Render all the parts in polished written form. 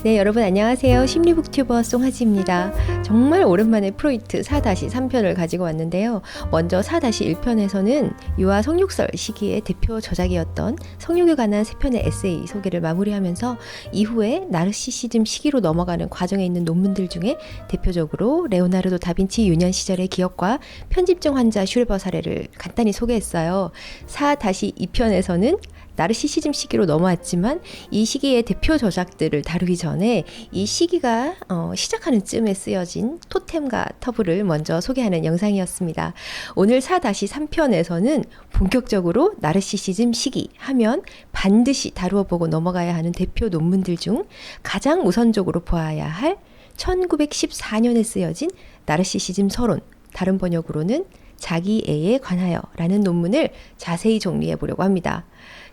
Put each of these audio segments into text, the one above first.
네, 여러분 안녕하세요. 심리북튜버 송하지입니다. 정말 오랜만에 프로이트 4-3편을 가지고 왔는데요. 먼저 4-1편에서는 유아 성육설 시기의 대표 저작이었던 성욕에 관한 3편의 에세이 소개를 마무리하면서 이후에 나르시시즘 시기로 넘어가는 과정에 있는 논문들 중에 대표적으로 레오나르도 다빈치 유년 시절의 기억과 편집증 환자 슈레버 사례를 간단히 소개했어요. 4-2편에서는 나르시시즘 시기로 넘어왔지만 이 시기의 대표 저작들을 다루기 전에 이 시기가 시작하는 쯤에 쓰여진 토템과 터부를 먼저 소개하는 영상이었습니다. 오늘 4-3편에서는 본격적으로 나르시시즘 시기 하면 반드시 다루어 보고 넘어가야 하는 대표 논문들 중 가장 우선적으로 보아야 할 1914년에 쓰여진 나르시시즘 서론, 다른 번역으로는 자기애에 관하여 라는 논문을 자세히 정리해 보려고 합니다.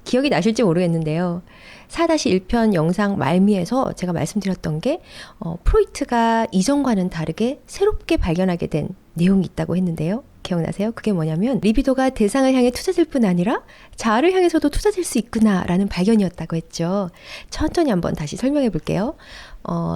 기억이 나실지 모르겠는데요. 4-1편 영상 말미에서 제가 말씀드렸던 게 프로이트가 이전과는 다르게 새롭게 발견하게 된 내용이 있다고 했는데요. 기억나세요? 그게 뭐냐면 리비도가 대상을 향해 투자될 뿐 아니라 자아를 향해서도 투자될 수 있구나 라는 발견이었다고 했죠. 천천히 한번 다시 설명해 볼게요.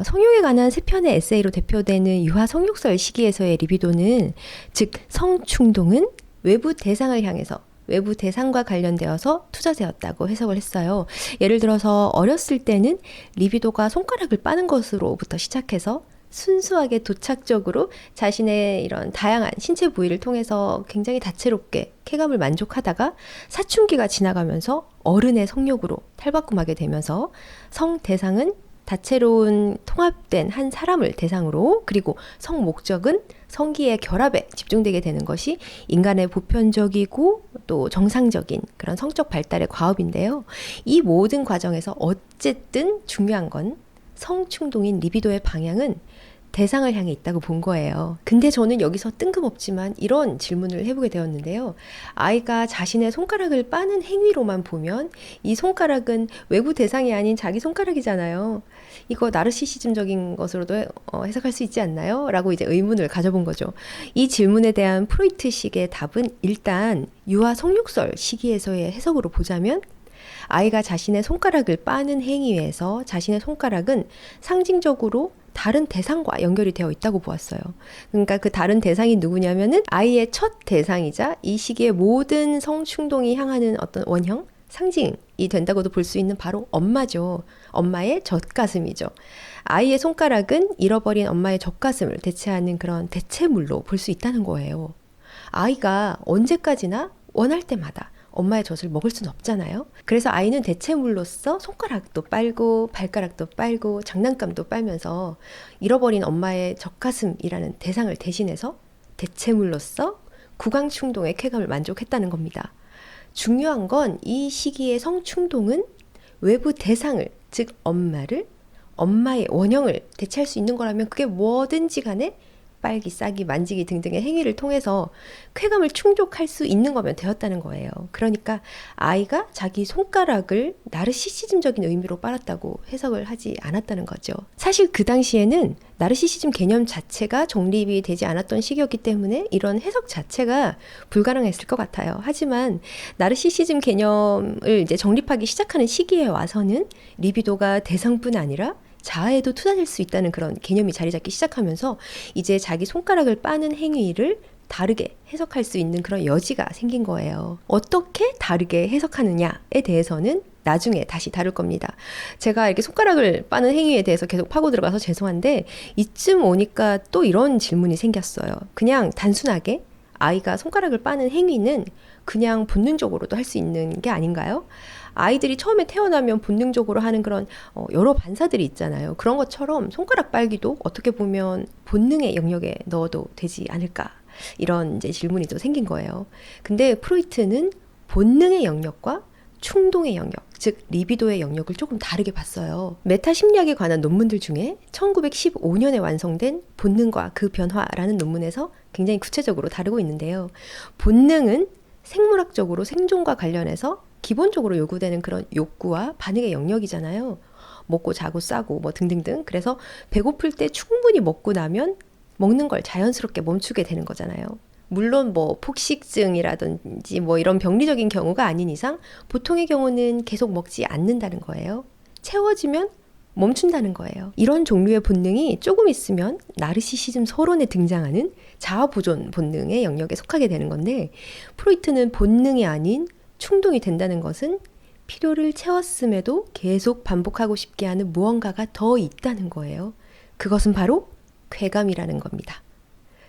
성욕에 관한 3편의 에세이로 대표되는 유아 성육설 시기에서의 리비도는, 즉 성충동은 외부 대상을 향해서 외부 대상과 관련되어서 투자되었다고 해석을 했어요. 예를 들어서 어렸을 때는 리비도가 손가락을 빠는 것으로부터 시작해서 순수하게 도착적으로 자신의 이런 다양한 신체 부위를 통해서 굉장히 다채롭게 쾌감을 만족하다가 사춘기가 지나가면서 어른의 성욕으로 탈바꿈하게 되면서 성 대상은 다채로운 통합된 한 사람을 대상으로, 그리고 성 목적은 성기의 결합에 집중되게 되는 것이 인간의 보편적이고 또 정상적인 그런 성적 발달의 과업인데요. 이 모든 과정에서 어쨌든 중요한 건 성충동인 리비도의 방향은 대상을 향해 있다고 본 거예요. 근데 저는 여기서 뜬금없지만 이런 질문을 해보게 되었는데요. 아이가 자신의 손가락을 빠는 행위로만 보면 이 손가락은 외부 대상이 아닌 자기 손가락이잖아요. 이거 나르시시즘적인 것으로도 해석할 수 있지 않나요? 라고 이제 의문을 가져본 거죠. 이 질문에 대한 프로이트식의 답은 일단 유아 성육설 시기에서의 해석으로 보자면 아이가 자신의 손가락을 빠는 행위에서 자신의 손가락은 상징적으로 다른 대상과 연결이 되어 있다고 보았어요. 그러니까 그 다른 대상이 누구냐면은 아이의 첫 대상이자 이 시기의 모든 성충동이 향하는 어떤 원형, 상징이 된다고도 볼 수 있는 바로 엄마죠. 엄마의 젖가슴이죠. 아이의 손가락은 잃어버린 엄마의 젖가슴을 대체하는 그런 대체물로 볼 수 있다는 거예요. 아이가 언제까지나 원할 때마다 엄마의 젖을 먹을 수는 없잖아요. 그래서 아이는 대체물로서 손가락도 빨고 발가락도 빨고 장난감도 빨면서 잃어버린 엄마의 젖가슴이라는 대상을 대신해서 대체물로서 구강충동의 쾌감을 만족했다는 겁니다. 중요한 건 이 시기의 성충동은 외부 대상을, 즉 엄마를, 엄마의 원형을 대체할 수 있는 거라면 그게 뭐든지 간에 빨기, 싸기, 만지기 등등의 행위를 통해서 쾌감을 충족할 수 있는 거면 되었다는 거예요. 그러니까 아이가 자기 손가락을 나르시시즘적인 의미로 빨았다고 해석을 하지 않았다는 거죠. 사실 그 당시에는 나르시시즘 개념 자체가 정립이 되지 않았던 시기였기 때문에 이런 해석 자체가 불가능했을 것 같아요. 하지만 나르시시즘 개념을 이제 정립하기 시작하는 시기에 와서는 리비도가 대상뿐 아니라 자아에도 투자될 수 있다는 그런 개념이 자리 잡기 시작하면서 이제 자기 손가락을 빠는 행위를 다르게 해석할 수 있는 그런 여지가 생긴 거예요. 어떻게 다르게 해석하느냐에 대해서는 나중에 다시 다룰 겁니다. 제가 이렇게 손가락을 빠는 행위에 대해서 계속 파고 들어가서 죄송한데 이쯤 오니까 또 이런 질문이 생겼어요. 그냥 단순하게 아이가 손가락을 빠는 행위는 그냥 본능적으로도 할 수 있는 게 아닌가요? 아이들이 처음에 태어나면 본능적으로 하는 그런 여러 반사들이 있잖아요. 그런 것처럼 손가락 빨기도 어떻게 보면 본능의 영역에 넣어도 되지 않을까? 이런 이제 질문이 또 생긴 거예요. 근데 프로이트는 본능의 영역과 충동의 영역, 즉 리비도의 영역을 조금 다르게 봤어요. 메타 심리학에 관한 논문들 중에 1915년에 완성된 본능과 그 변화라는 논문에서 굉장히 구체적으로 다루고 있는데요. 본능은 생물학적으로 생존과 관련해서 기본적으로 요구되는 그런 욕구와 반응의 영역이잖아요. 먹고 자고 싸고 뭐 등등등. 그래서 배고플 때 충분히 먹고 나면 먹는 걸 자연스럽게 멈추게 되는 거잖아요. 물론 뭐 폭식증이라든지 뭐 이런 병리적인 경우가 아닌 이상 보통의 경우는 계속 먹지 않는다는 거예요. 채워지면 멈춘다는 거예요. 이런 종류의 본능이 조금 있으면 나르시시즘 서론에 등장하는 자아보존 본능의 영역에 속하게 되는 건데, 프로이트는 본능이 아닌 충동이 된다는 것은 필요를 채웠음에도 계속 반복하고 싶게 하는 무언가가 더 있다는 거예요. 그것은 바로 쾌감이라는 겁니다.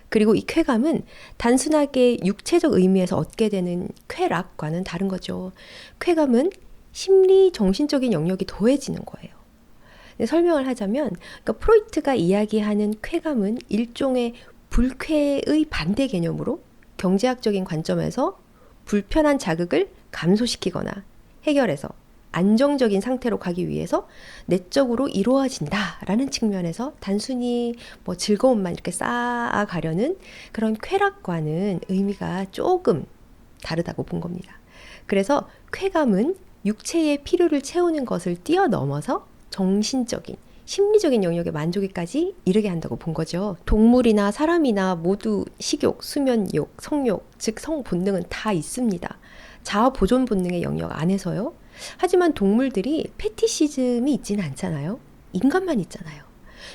그리고 이 쾌감은 단순하게 육체적 의미에서 얻게 되는 쾌락과는 다른 거죠. 쾌감은 심리, 정신적인 영역이 더해지는 거예요. 설명을 하자면, 그러니까 프로이트가 이야기하는 쾌감은 일종의 불쾌의 반대 개념으로 경제학적인 관점에서 불편한 자극을 감소시키거나 해결해서 안정적인 상태로 가기 위해서 내적으로 이루어진다라는 측면에서 단순히 뭐 즐거움만 이렇게 쌓아가려는 그런 쾌락과는 의미가 조금 다르다고 본 겁니다. 그래서 쾌감은 육체의 필요를 채우는 것을 뛰어넘어서 정신적인, 심리적인 영역의 만족에까지 이르게 한다고 본 거죠. 동물이나 사람이나 모두 식욕, 수면욕, 성욕, 즉 성본능은 다 있습니다. 자아보존 본능의 영역 안에서요. 하지만 동물들이 패티시즘이 있지는 않잖아요. 인간만 있잖아요.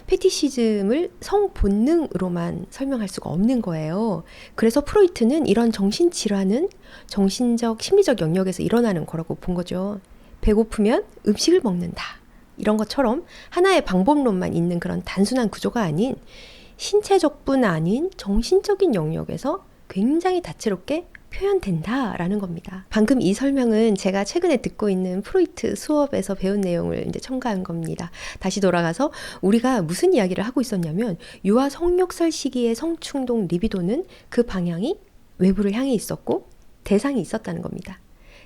패티시즘을 성본능으로만 설명할 수가 없는 거예요. 그래서 프로이트는 이런 정신질환은 정신적, 심리적 영역에서 일어나는 거라고 본 거죠. 배고프면 음식을 먹는다. 이런 것처럼 하나의 방법론만 있는 그런 단순한 구조가 아닌 신체적뿐 아닌 정신적인 영역에서 굉장히 다채롭게 표현된다라는 겁니다. 방금 이 설명은 제가 최근에 듣고 있는 프로이트 수업에서 배운 내용을 이제 첨가한 겁니다. 다시 돌아가서 우리가 무슨 이야기를 하고 있었냐면, 유아 성욕설 시기의 성충동 리비도는 그 방향이 외부를 향해 있었고 대상이 있었다는 겁니다.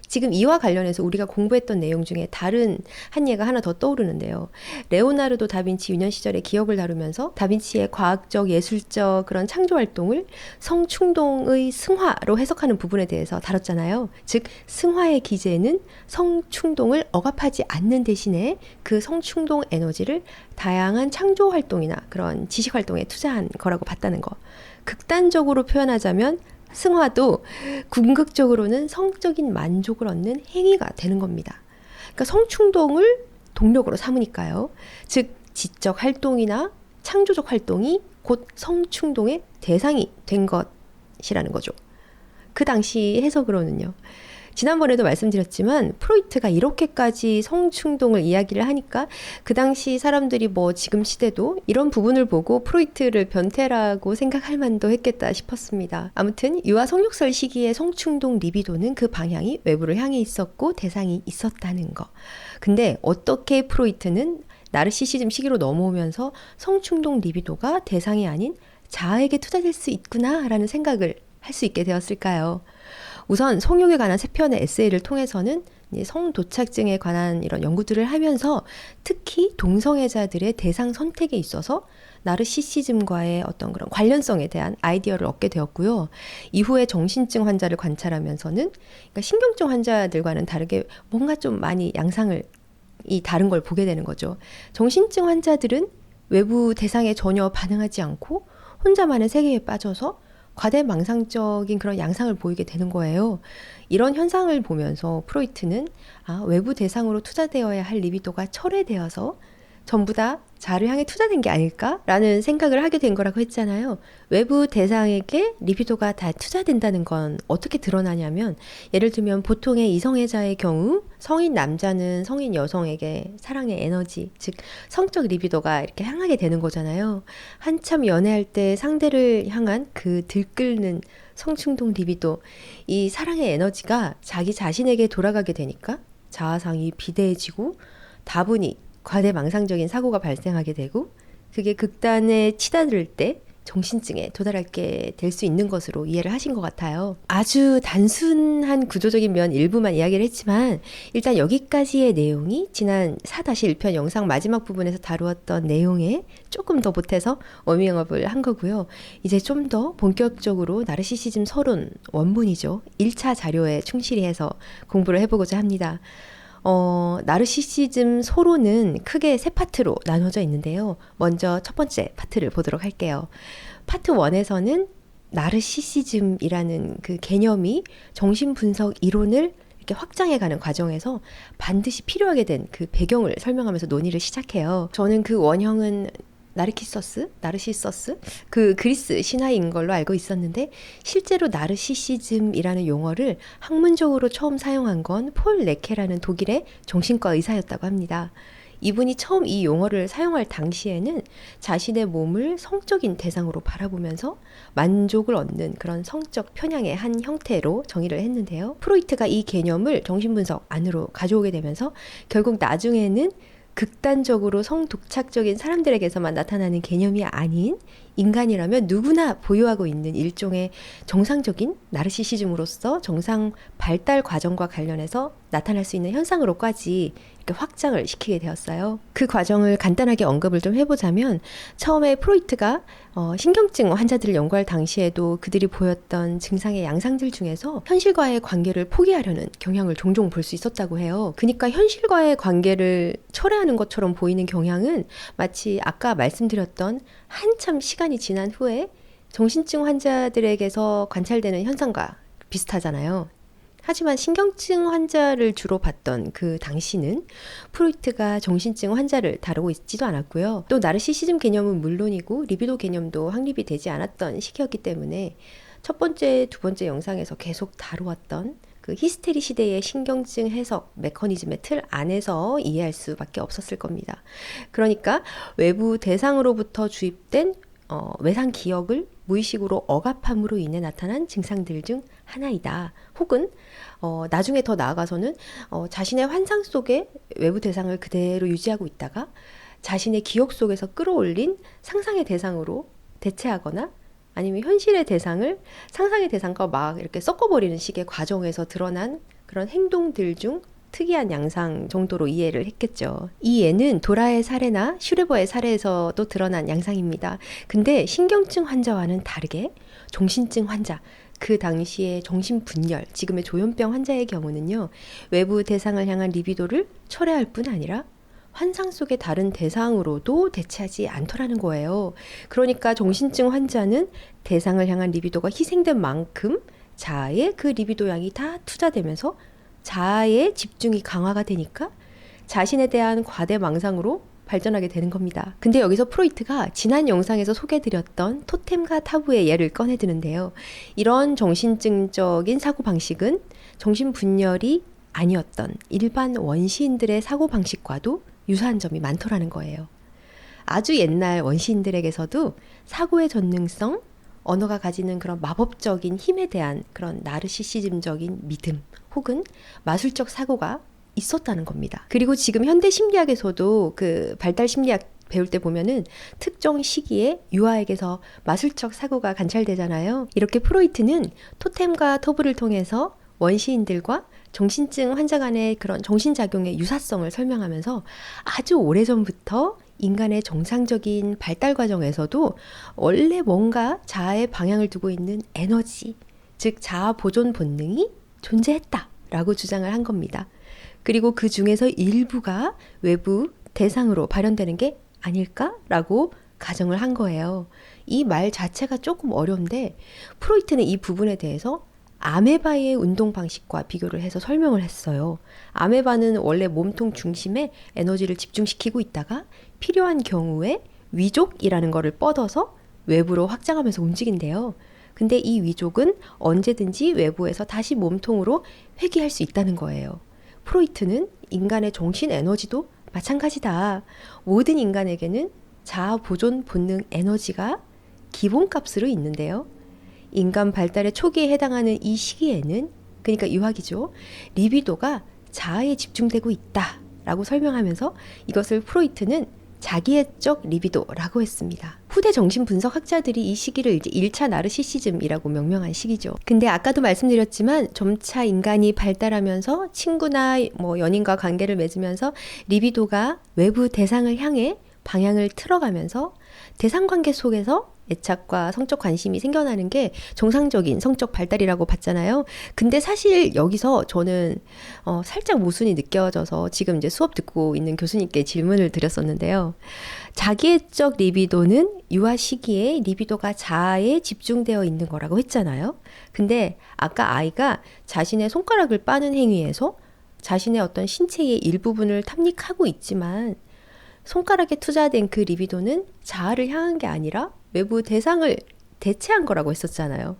지금 이와 관련해서 우리가 공부했던 내용 중에 다른 한 예가 하나 더 떠오르는데요. 레오나르도 다빈치 유년 시절의 기억을 다루면서 다빈치의 과학적, 예술적 그런 창조 활동을 성충동의 승화로 해석하는 부분에 대해서 다뤘잖아요. 즉 승화의 기제는 성충동을 억압하지 않는 대신에 그 성충동 에너지를 다양한 창조 활동이나 그런 지식 활동에 투자한 거라고 봤다는 거. 극단적으로 표현하자면 승화도 궁극적으로는 성적인 만족을 얻는 행위가 되는 겁니다. 그러니까 성충동을 동력으로 삼으니까요. 즉 지적 활동이나 창조적 활동이 곧 성충동의 대상이 된 것이라는 거죠. 그 당시 해석으로는요. 지난번에도 말씀드렸지만 프로이트가 이렇게까지 성충동을 이야기를 하니까 그 당시 사람들이 뭐 지금 시대도 이런 부분을 보고 프로이트를 변태라고 생각할 만도 했겠다 싶었습니다. 아무튼 유아 성욕설 시기의 성충동 리비도는 그 방향이 외부를 향해 있었고 대상이 있었다는 거. 근데 어떻게 프로이트는 나르시시즘 시기로 넘어오면서 성충동 리비도가 대상이 아닌 자아에게 투자될 수 있구나라는 생각을 할 수 있게 되었을까요? 우선 성욕에 관한 세 편의 에세이를 통해서는 성도착증에 관한 이런 연구들을 하면서 특히 동성애자들의 대상 선택에 있어서 나르시시즘과의 어떤 그런 관련성에 대한 아이디어를 얻게 되었고요. 이후에 정신증 환자를 관찰하면서는 그러니까 신경증 환자들과는 다르게 뭔가 좀 많이 양상을 다른 걸 보게 되는 거죠. 정신증 환자들은 외부 대상에 전혀 반응하지 않고 혼자만의 세계에 빠져서 과대망상적인 그런 양상을 보이게 되는 거예요. 이런 현상을 보면서 프로이트는 외부 대상으로 투자되어야 할 리비도가 철회되어서 전부 다 자아를 향해 투자된 게 아닐까라는 생각을 하게 된 거라고 했잖아요. 외부 대상에게 리비도가 다 투자된다는 건 어떻게 드러나냐면, 예를 들면 보통의 이성애자의 경우 성인 남자는 성인 여성에게 사랑의 에너지, 즉 성적 리비도가 이렇게 향하게 되는 거잖아요. 한참 연애할 때 상대를 향한 그 들끓는 성충동 리비도, 이 사랑의 에너지가 자기 자신에게 돌아가게 되니까 자아상이 비대해지고 다분히 과대망상적인 사고가 발생하게 되고, 그게 극단에 치달을 때 정신증에 도달하게 될 수 있는 것으로 이해를 하신 것 같아요. 아주 단순한 구조적인 면 일부만 이야기를 했지만 일단 여기까지의 내용이 지난 4-1편 영상 마지막 부분에서 다루었던 내용에 조금 더 보태서 워밍업을 한 거고요. 이제 좀 더 본격적으로 나르시시즘 서론 원문이죠. 1차 자료에 충실히 해서 공부를 해보고자 합니다. 나르시시즘 서론은 크게 세 파트로 나눠져 있는데요. 먼저 첫 번째 파트를 보도록 할게요. 파트 1에서는 나르시시즘이라는 그 개념이 정신분석 이론을 이렇게 확장해가는 과정에서 반드시 필요하게 된 그 배경을 설명하면서 논의를 시작해요. 저는 그 원형은 나르시서스? 그 그리스 신화인 걸로 알고 있었는데 실제로 나르시시즘이라는 용어를 학문적으로 처음 사용한 건 폴 레케라는 독일의 정신과 의사였다고 합니다. 이분이 처음 이 용어를 사용할 당시에는 자신의 몸을 성적인 대상으로 바라보면서 만족을 얻는 그런 성적 편향의 한 형태로 정의를 했는데요. 프로이트가 이 개념을 정신분석 안으로 가져오게 되면서 결국 나중에는 극단적으로 성독착적인 사람들에게서만 나타나는 개념이 아닌 인간이라면 누구나 보유하고 있는 일종의 정상적인 나르시시즘으로서 정상 발달 과정과 관련해서 나타날 수 있는 현상으로까지 이렇게 확장을 시키게 되었어요. 그 과정을 간단하게 언급을 좀 해보자면 처음에 프로이트가 신경증 환자들을 연구할 당시에도 그들이 보였던 증상의 양상들 중에서 현실과의 관계를 포기하려는 경향을 종종 볼 수 있었다고 해요. 그러니까 현실과의 관계를 철회하는 것처럼 보이는 경향은 마치 아까 말씀드렸던 한참 시간이 지난 후에 정신증 환자들에게서 관찰되는 현상과 비슷하잖아요. 하지만 신경증 환자를 주로 봤던 그 당시는 프로이트가 정신증 환자를 다루고 있지도 않았고요. 또 나르시시즘 개념은 물론이고 리비도 개념도 확립이 되지 않았던 시기였기 때문에 첫 번째, 두 번째 영상에서 계속 다루었던 그 히스테리 시대의 신경증 해석 메커니즘의 틀 안에서 이해할 수밖에 없었을 겁니다. 그러니까 외부 대상으로부터 주입된 외상 기억을 무의식으로 억압함으로 인해 나타난 증상들 중 하나이다. 혹은 나중에 더 나아가서는 자신의 환상 속에 외부 대상을 그대로 유지하고 있다가 자신의 기억 속에서 끌어올린 상상의 대상으로 대체하거나 아니면 현실의 대상을 상상의 대상과 막 이렇게 섞어버리는 식의 과정에서 드러난 그런 행동들 중 특이한 양상 정도로 이해를 했겠죠. 이 예는 도라의 사례나 슈레버의 사례에서도 드러난 양상입니다. 근데 신경증 환자와는 다르게 정신증 환자, 그 당시에 정신분열, 지금의 조현병 환자의 경우는요, 외부 대상을 향한 리비도를 철회할 뿐 아니라 환상 속의 다른 대상으로도 대체하지 않더라는 거예요. 그러니까 정신증 환자는 대상을 향한 리비도가 희생된 만큼 자아의 그 리비도 양이 다 투자되면서 자아의 집중이 강화가 되니까 자신에 대한 과대망상으로 발전하게 되는 겁니다. 근데 여기서 프로이트가 지난 영상에서 소개해드렸던 토템과 타부의 예를 꺼내드는데요. 이런 정신증적인 사고방식은 정신분열이 아니었던 일반 원시인들의 사고방식과도 유사한 점이 많더라는 거예요. 아주 옛날 원시인들에게서도 사고의 전능성, 언어가 가지는 그런 마법적인 힘에 대한 그런 나르시시즘적인 믿음 혹은 마술적 사고가 있었다는 겁니다. 그리고 지금 현대 심리학에서도 그 발달 심리학 배울 때 보면은 특정 시기에 유아에게서 마술적 사고가 관찰되잖아요. 이렇게 프로이트는 토템과 터부를 통해서 원시인들과 정신증 환자 간의 그런 정신작용의 유사성을 설명하면서 아주 오래전부터 인간의 정상적인 발달 과정에서도 원래 뭔가 자아의 방향을 두고 있는 에너지, 즉 자아 보존 본능이 존재했다라고 주장을 한 겁니다. 그리고 그 중에서 일부가 외부 대상으로 발현되는 게 아닐까라고 가정을 한 거예요. 이 말 자체가 조금 어려운데 프로이트는 이 부분에 대해서 아메바의 운동 방식과 비교를 해서 설명을 했어요. 아메바는 원래 몸통 중심에 에너지를 집중시키고 있다가 필요한 경우에 위족이라는 거를 뻗어서 외부로 확장하면서 움직인대요. 근데 이 위족은 언제든지 외부에서 다시 몸통으로 회귀할 수 있다는 거예요. 프로이트는 인간의 정신 에너지도 마찬가지다. 모든 인간에게는 자아 보존 본능 에너지가 기본값으로 있는데요. 인간 발달의 초기에 해당하는 이 시기에는, 그러니까 유학이죠, 리비도가 자아에 집중되고 있다라고 설명하면서 이것을 프로이트는 자기애적 리비도라고 했습니다. 후대 정신분석학자들이 이 시기를 이제 1차 나르시시즘이라고 명명한 시기죠. 근데 아까도 말씀드렸지만 점차 인간이 발달하면서 친구나 연인과 관계를 맺으면서 리비도가 외부 대상을 향해 방향을 틀어가면서 대상관계 속에서 애착과 성적 관심이 생겨나는 게 정상적인 성적 발달이라고 봤잖아요. 근데 사실 여기서 저는 살짝 모순이 느껴져서 지금 이제 수업 듣고 있는 교수님께 질문을 드렸었는데요. 자기애적 리비도는 유아 시기에 리비도가 자아에 집중되어 있는 거라고 했잖아요. 근데 아까 아이가 자신의 손가락을 빠는 행위에서 자신의 어떤 신체의 일부분을 탐닉하고 있지만 손가락에 투자된 그 리비도는 자아를 향한 게 아니라 외부 대상을 대체한 거라고 했었잖아요.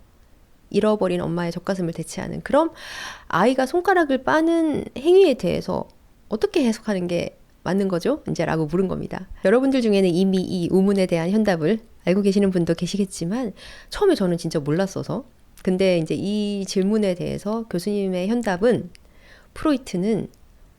잃어버린 엄마의 젖가슴을 대체하는. 그럼 아이가 손가락을 빠는 행위에 대해서 어떻게 해석하는 게 맞는 거죠? 이제 라고 물은 겁니다. 여러분들 중에는 이미 이 우문에 대한 현답을 알고 계시는 분도 계시겠지만 처음에 저는 진짜 몰랐어서. 근데 이제 이 질문에 대해서 교수님의 현답은 프로이트는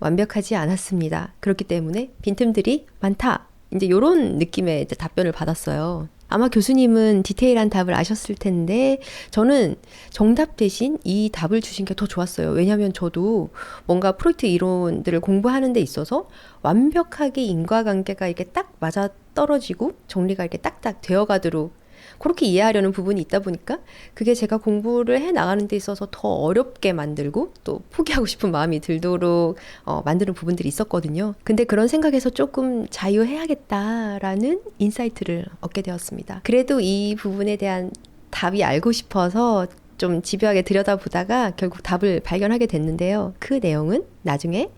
완벽하지 않았습니다. 그렇기 때문에 빈틈들이 많다. 이제 이런 느낌의 이제 답변을 받았어요. 아마 교수님은 디테일한 답을 아셨을 텐데 저는 정답 대신 이 답을 주신 게 더 좋았어요. 왜냐하면 저도 뭔가 프로이트 이론들을 공부하는 데 있어서 완벽하게 인과관계가 이렇게 딱 맞아 떨어지고 정리가 이렇게 딱딱 되어가도록 그렇게 이해하려는 부분이 있다 보니까 그게 제가 공부를 해 나가는 데 있어서 더 어렵게 만들고 또 포기하고 싶은 마음이 들도록 만드는 부분들이 있었거든요. 근데 그런 생각에서 조금 자유해야겠다라는 인사이트를 얻게 되었습니다. 그래도 이 부분에 대한 답이 알고 싶어서 좀 집요하게 들여다보다가 결국 답을 발견하게 됐는데요. 그 내용은 나중에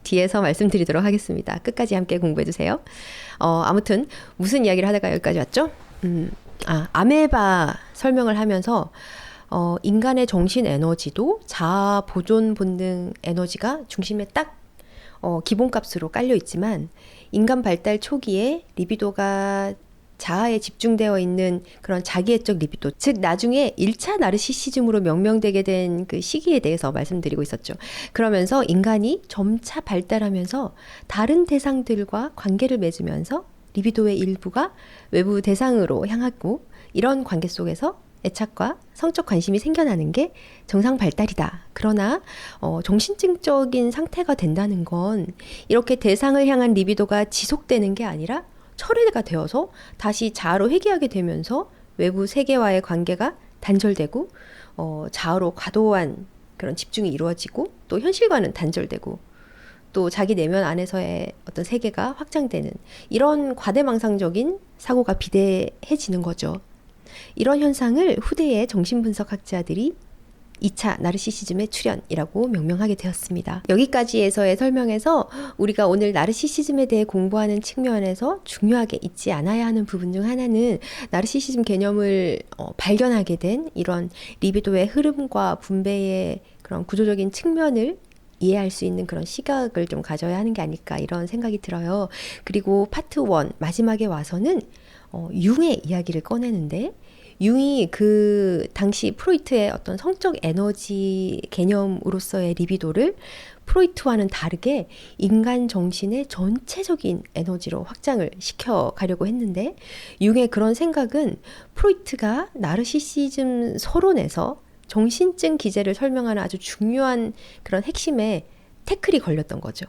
뒤에서 말씀드리도록 하겠습니다. 끝까지 함께 공부해주세요. 아무튼 무슨 이야기를 하다가 여기까지 왔죠? 아메바 설명을 하면서 인간의 정신 에너지도 자아 보존 본능 에너지가 중심에 딱 기본값으로 깔려 있지만 인간 발달 초기에 리비도가 자아에 집중되어 있는 그런 자기애적 리비도, 즉 나중에 1차 나르시시즘으로 명명되게 된 그 시기에 대해서 말씀드리고 있었죠. 그러면서 인간이 점차 발달하면서 다른 대상들과 관계를 맺으면서 리비도의 일부가 외부 대상으로 향하고 이런 관계 속에서 애착과 성적 관심이 생겨나는 게 정상 발달이다. 그러나 정신증적인 상태가 된다는 건 이렇게 대상을 향한 리비도가 지속되는 게 아니라 철회가 되어서 다시 자아로 회귀하게 되면서 외부 세계와의 관계가 단절되고 자아로 과도한 그런 집중이 이루어지고 또 현실과는 단절되고 또 자기 내면 안에서의 어떤 세계가 확장되는 이런 과대망상적인 사고가 비대해지는 거죠. 이런 현상을 후대의 정신분석학자들이 2차 나르시시즘의 출현이라고 명명하게 되었습니다. 여기까지에서의 설명에서 우리가 오늘 나르시시즘에 대해 공부하는 측면에서 중요하게 잊지 않아야 하는 부분 중 하나는 나르시시즘 개념을 발견하게 된 이런 리비도의 흐름과 분배의 그런 구조적인 측면을 이해할 수 있는 그런 시각을 좀 가져야 하는 게 아닐까 이런 생각이 들어요. 그리고 파트 1 마지막에 와서는 융의 이야기를 꺼내는데 융이 그 당시 프로이트의 어떤 성적 에너지 개념으로서의 리비도를 프로이트와는 다르게 인간 정신의 전체적인 에너지로 확장을 시켜가려고 했는데 융의 그런 생각은 프로이트가 나르시시즘 서론에서 정신증 기제를 설명하는 아주 중요한 그런 핵심에 태클이 걸렸던 거죠.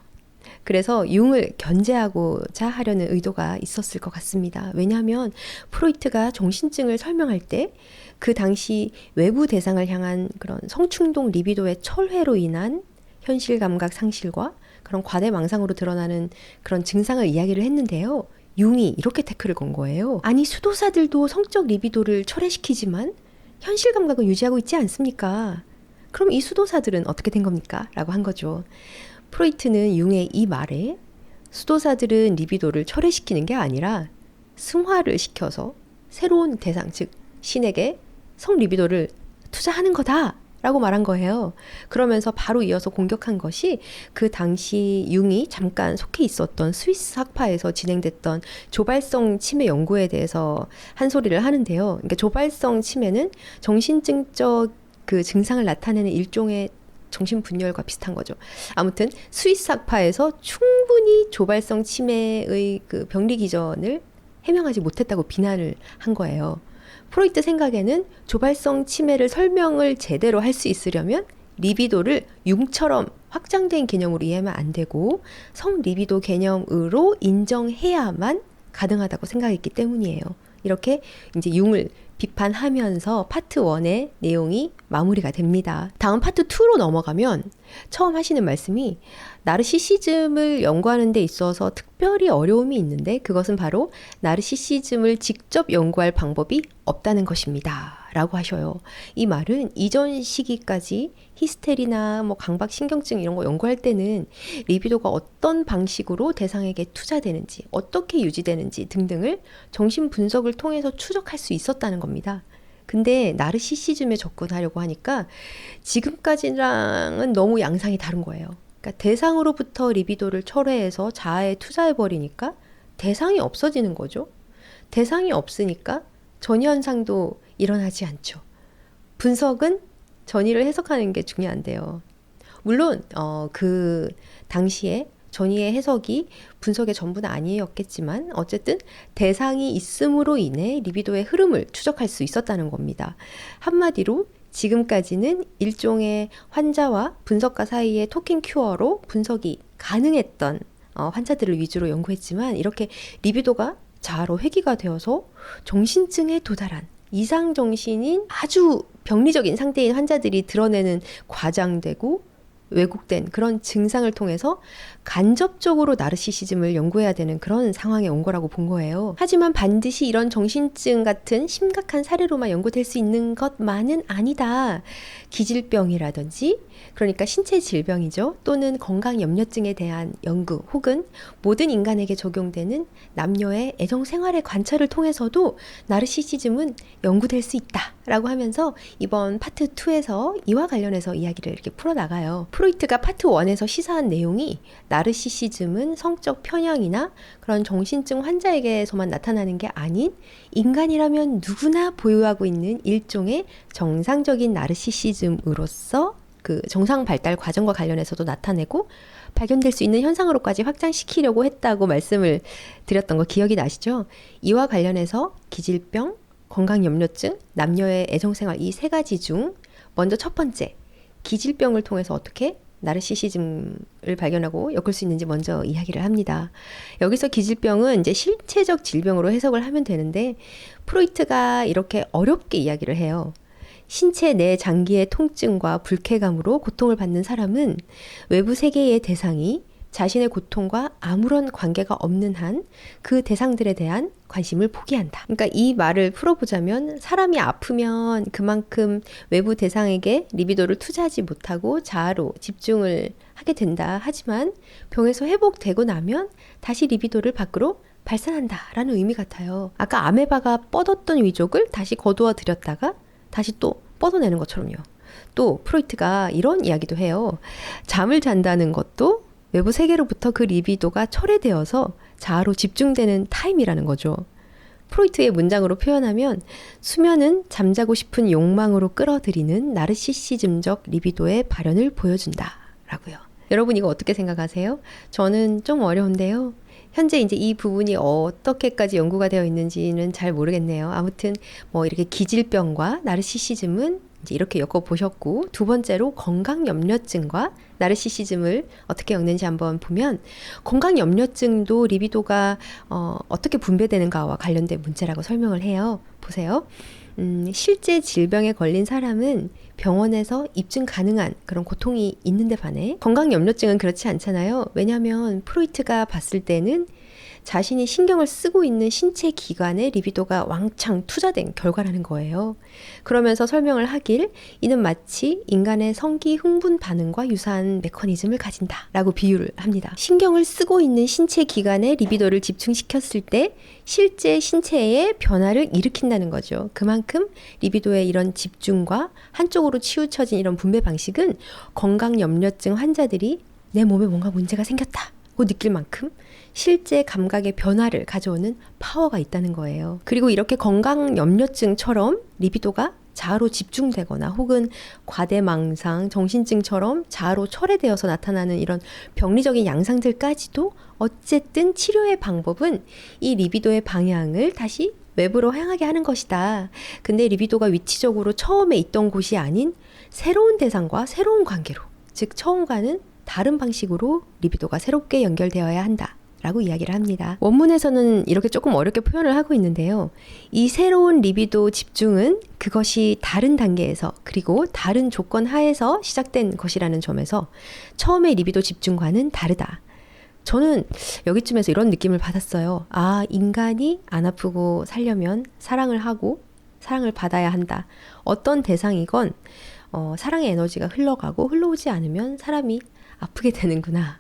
그래서 융을 견제하고자 하려는 의도가 있었을 것 같습니다. 왜냐하면 프로이트가 정신증을 설명할 때 그 당시 외부 대상을 향한 그런 성충동 리비도의 철회로 인한 현실 감각 상실과 그런 과대망상으로 드러나는 그런 증상을 이야기를 했는데요. 융이 이렇게 태클을 건 거예요. 아니 수도사들도 성적 리비도를 철회시키지만 현실 감각은 유지하고 있지 않습니까? 그럼 이 수도사들은 어떻게 된 겁니까? 라고 한 거죠. 프로이트는 융의 이 말에 수도사들은 리비도를 철회시키는 게 아니라 승화를 시켜서 새로운 대상, 즉 신에게 성 리비도를 투자하는 거다 라고 말한 거예요. 그러면서 바로 이어서 공격한 것이 그 당시 융이 잠깐 속해 있었던 스위스 학파에서 진행됐던 조발성 치매 연구에 대해서 한 소리를 하는데요. 그러니까 조발성 치매는 정신증적 그 증상을 나타내는 일종의 정신분열과 비슷한 거죠. 아무튼 스위스 학파에서 충분히 조발성 치매의 그 병리 기전을 해명하지 못했다고 비난을 한 거예요. 프로이트 생각에는 조발성 치매를 설명을 제대로 할 수 있으려면 리비도를 융처럼 확장된 개념으로 이해하면 안 되고 성 리비도 개념으로 인정해야만 가능하다고 생각했기 때문이에요. 이렇게 이제 융을 비판하면서 파트 1의 내용이 마무리가 됩니다. 다음 파트 2로 넘어가면 처음 하시는 말씀이 나르시시즘을 연구하는 데 있어서 특별히 어려움이 있는데 그것은 바로 나르시시즘을 직접 연구할 방법이 없다는 것입니다. 라고 하셔요. 이 말은 이전 시기까지 히스테리나 뭐 강박신경증 이런 거 연구할 때는 리비도가 어떤 방식으로 대상에게 투자되는지, 어떻게 유지되는지 등등을 정신 분석을 통해서 추적할 수 있었다는 겁니다. 근데 나르시시즘에 접근하려고 하니까 지금까지랑은 너무 양상이 다른 거예요. 그러니까 대상으로부터 리비도를 철회해서 자아에 투자해버리니까 대상이 없어지는 거죠. 대상이 없으니까 전이현상도 일어나지 않죠. 분석은 전이를 해석하는 게 중요한데요. 물론 그 당시에 전이의 해석이 분석의 전부는 아니었겠지만 어쨌든 대상이 있음으로 인해 리비도의 흐름을 추적할 수 있었다는 겁니다. 한마디로 지금까지는 일종의 환자와 분석가 사이의 토킹 큐어로 분석이 가능했던 환자들을 위주로 연구했지만 이렇게 리비도가 자아로 회귀가 되어서 정신증에 도달한 이상 정신인 아주 병리적인 상태인 환자들이 드러내는 과장되고 왜곡된 그런 증상을 통해서 간접적으로 나르시시즘을 연구해야 되는 그런 상황에 온 거라고 본 거예요. 하지만 반드시 이런 정신증 같은 심각한 사례로만 연구될 수 있는 것만은 아니다. 기질병이라든지 그러니까 신체 질병이죠. 또는 건강염려증에 대한 연구 혹은 모든 인간에게 적용되는 남녀의 애정 생활의 관찰을 통해서도 나르시시즘은 연구될 수 있다라고 하면서 이번 파트 2에서 이와 관련해서 이야기를 이렇게 풀어나가요. 프로이트가 파트 1에서 시사한 내용이 나르시시즘은 성적 편향이나 그런 정신증 환자에게서만 나타나는 게 아닌 인간이라면 누구나 보유하고 있는 일종의 정상적인 나르시시즘으로서 그 정상 발달 과정과 관련해서도 나타내고 발견될 수 있는 현상으로까지 확장시키려고 했다고 말씀을 드렸던 거 기억이 나시죠? 이와 관련해서 기질병, 건강염려증, 남녀의 애정생활 이 세 가지 중 먼저 첫 번째 기질병을 통해서 어떻게 나르시시즘을 발견하고 엮을 수 있는지 먼저 이야기를 합니다. 여기서 기질병은 이제 신체적 질병으로 해석을 하면 되는데 프로이트가 이렇게 어렵게 이야기를 해요. 신체 내 장기의 통증과 불쾌감으로 고통을 받는 사람은 외부 세계의 대상이 자신의 고통과 아무런 관계가 없는 한 그 대상들에 대한 관심을 포기한다. 그러니까 이 말을 풀어보자면 사람이 아프면 그만큼 외부 대상에게 리비도를 투자하지 못하고 자아로 집중을 하게 된다. 하지만 병에서 회복되고 나면 다시 리비도를 밖으로 발산한다라는 의미 같아요. 아까 아메바가 뻗었던 위족을 다시 거두어 들였다가 다시 또 뻗어내는 것처럼요. 또 프로이트가 이런 이야기도 해요. 잠을 잔다는 것도 외부 세계로부터 그 리비도가 철회되어서 자아로 집중되는 타임이라는 거죠. 프로이트의 문장으로 표현하면 수면은 잠자고 싶은 욕망으로 끌어들이는 나르시시즘적 리비도의 발현을 보여준다 라고요. 여러분 이거 어떻게 생각하세요? 저는 좀 어려운데요. 현재 이제 이 부분이 어떻게까지 연구가 되어 있는지는 잘 모르겠네요. 아무튼 뭐 이렇게 기질병과 나르시시즘은 이제 이렇게 엮어보셨고 두 번째로 건강염려증과 나르시시즘을 어떻게 엮는지 한번 보면 건강염려증도 리비도가 어떻게 분배되는가와 관련된 문제라고 설명을 해요. 보세요. 실제 질병에 걸린 사람은 병원에서 입증 가능한 그런 고통이 있는데 반해 건강염려증은 그렇지 않잖아요. 왜냐하면 프로이트가 봤을 때는 자신이 신경을 쓰고 있는 신체 기관에 리비도가 왕창 투자된 결과라는 거예요. 그러면서 설명을 하길 이는 마치 인간의 성기 흥분 반응과 유사한 메커니즘을 가진다라고 비유를 합니다. 신경을 쓰고 있는 신체 기관에 리비도를 집중시켰을 때 실제 신체의 변화를 일으킨다는 거죠. 그만큼 리비도의 이런 집중과 한쪽으로 치우쳐진 이런 분배 방식은 건강염려증 환자들이 내 몸에 뭔가 문제가 생겼다고 느낄 만큼 실제 감각의 변화를 가져오는 파워가 있다는 거예요. 그리고 이렇게 건강염려증처럼 리비도가 자아로 집중되거나 혹은 과대망상, 정신증처럼 자아로 철회되어서 나타나는 이런 병리적인 양상들까지도 어쨌든 치료의 방법은 이 리비도의 방향을 다시 외부로 향하게 하는 것이다. 근데 리비도가 위치적으로 처음에 있던 곳이 아닌 새로운 대상과 새로운 관계로, 즉 처음과는 다른 방식으로 리비도가 새롭게 연결되어야 한다. 라고 이야기를 합니다. 원문에서는 이렇게 조금 어렵게 표현을 하고 있는데요. 이 새로운 리비도 집중은 그것이 다른 단계에서 그리고 다른 조건 하에서 시작된 것이라는 점에서 처음의 리비도 집중과는 다르다. 저는 여기쯤에서 이런 느낌을 받았어요. 아, 인간이 안 아프고 살려면 사랑을 하고 사랑을 받아야 한다. 어떤 대상이건 사랑의 에너지가 흘러가고 흘러오지 않으면 사람이 아프게 되는구나.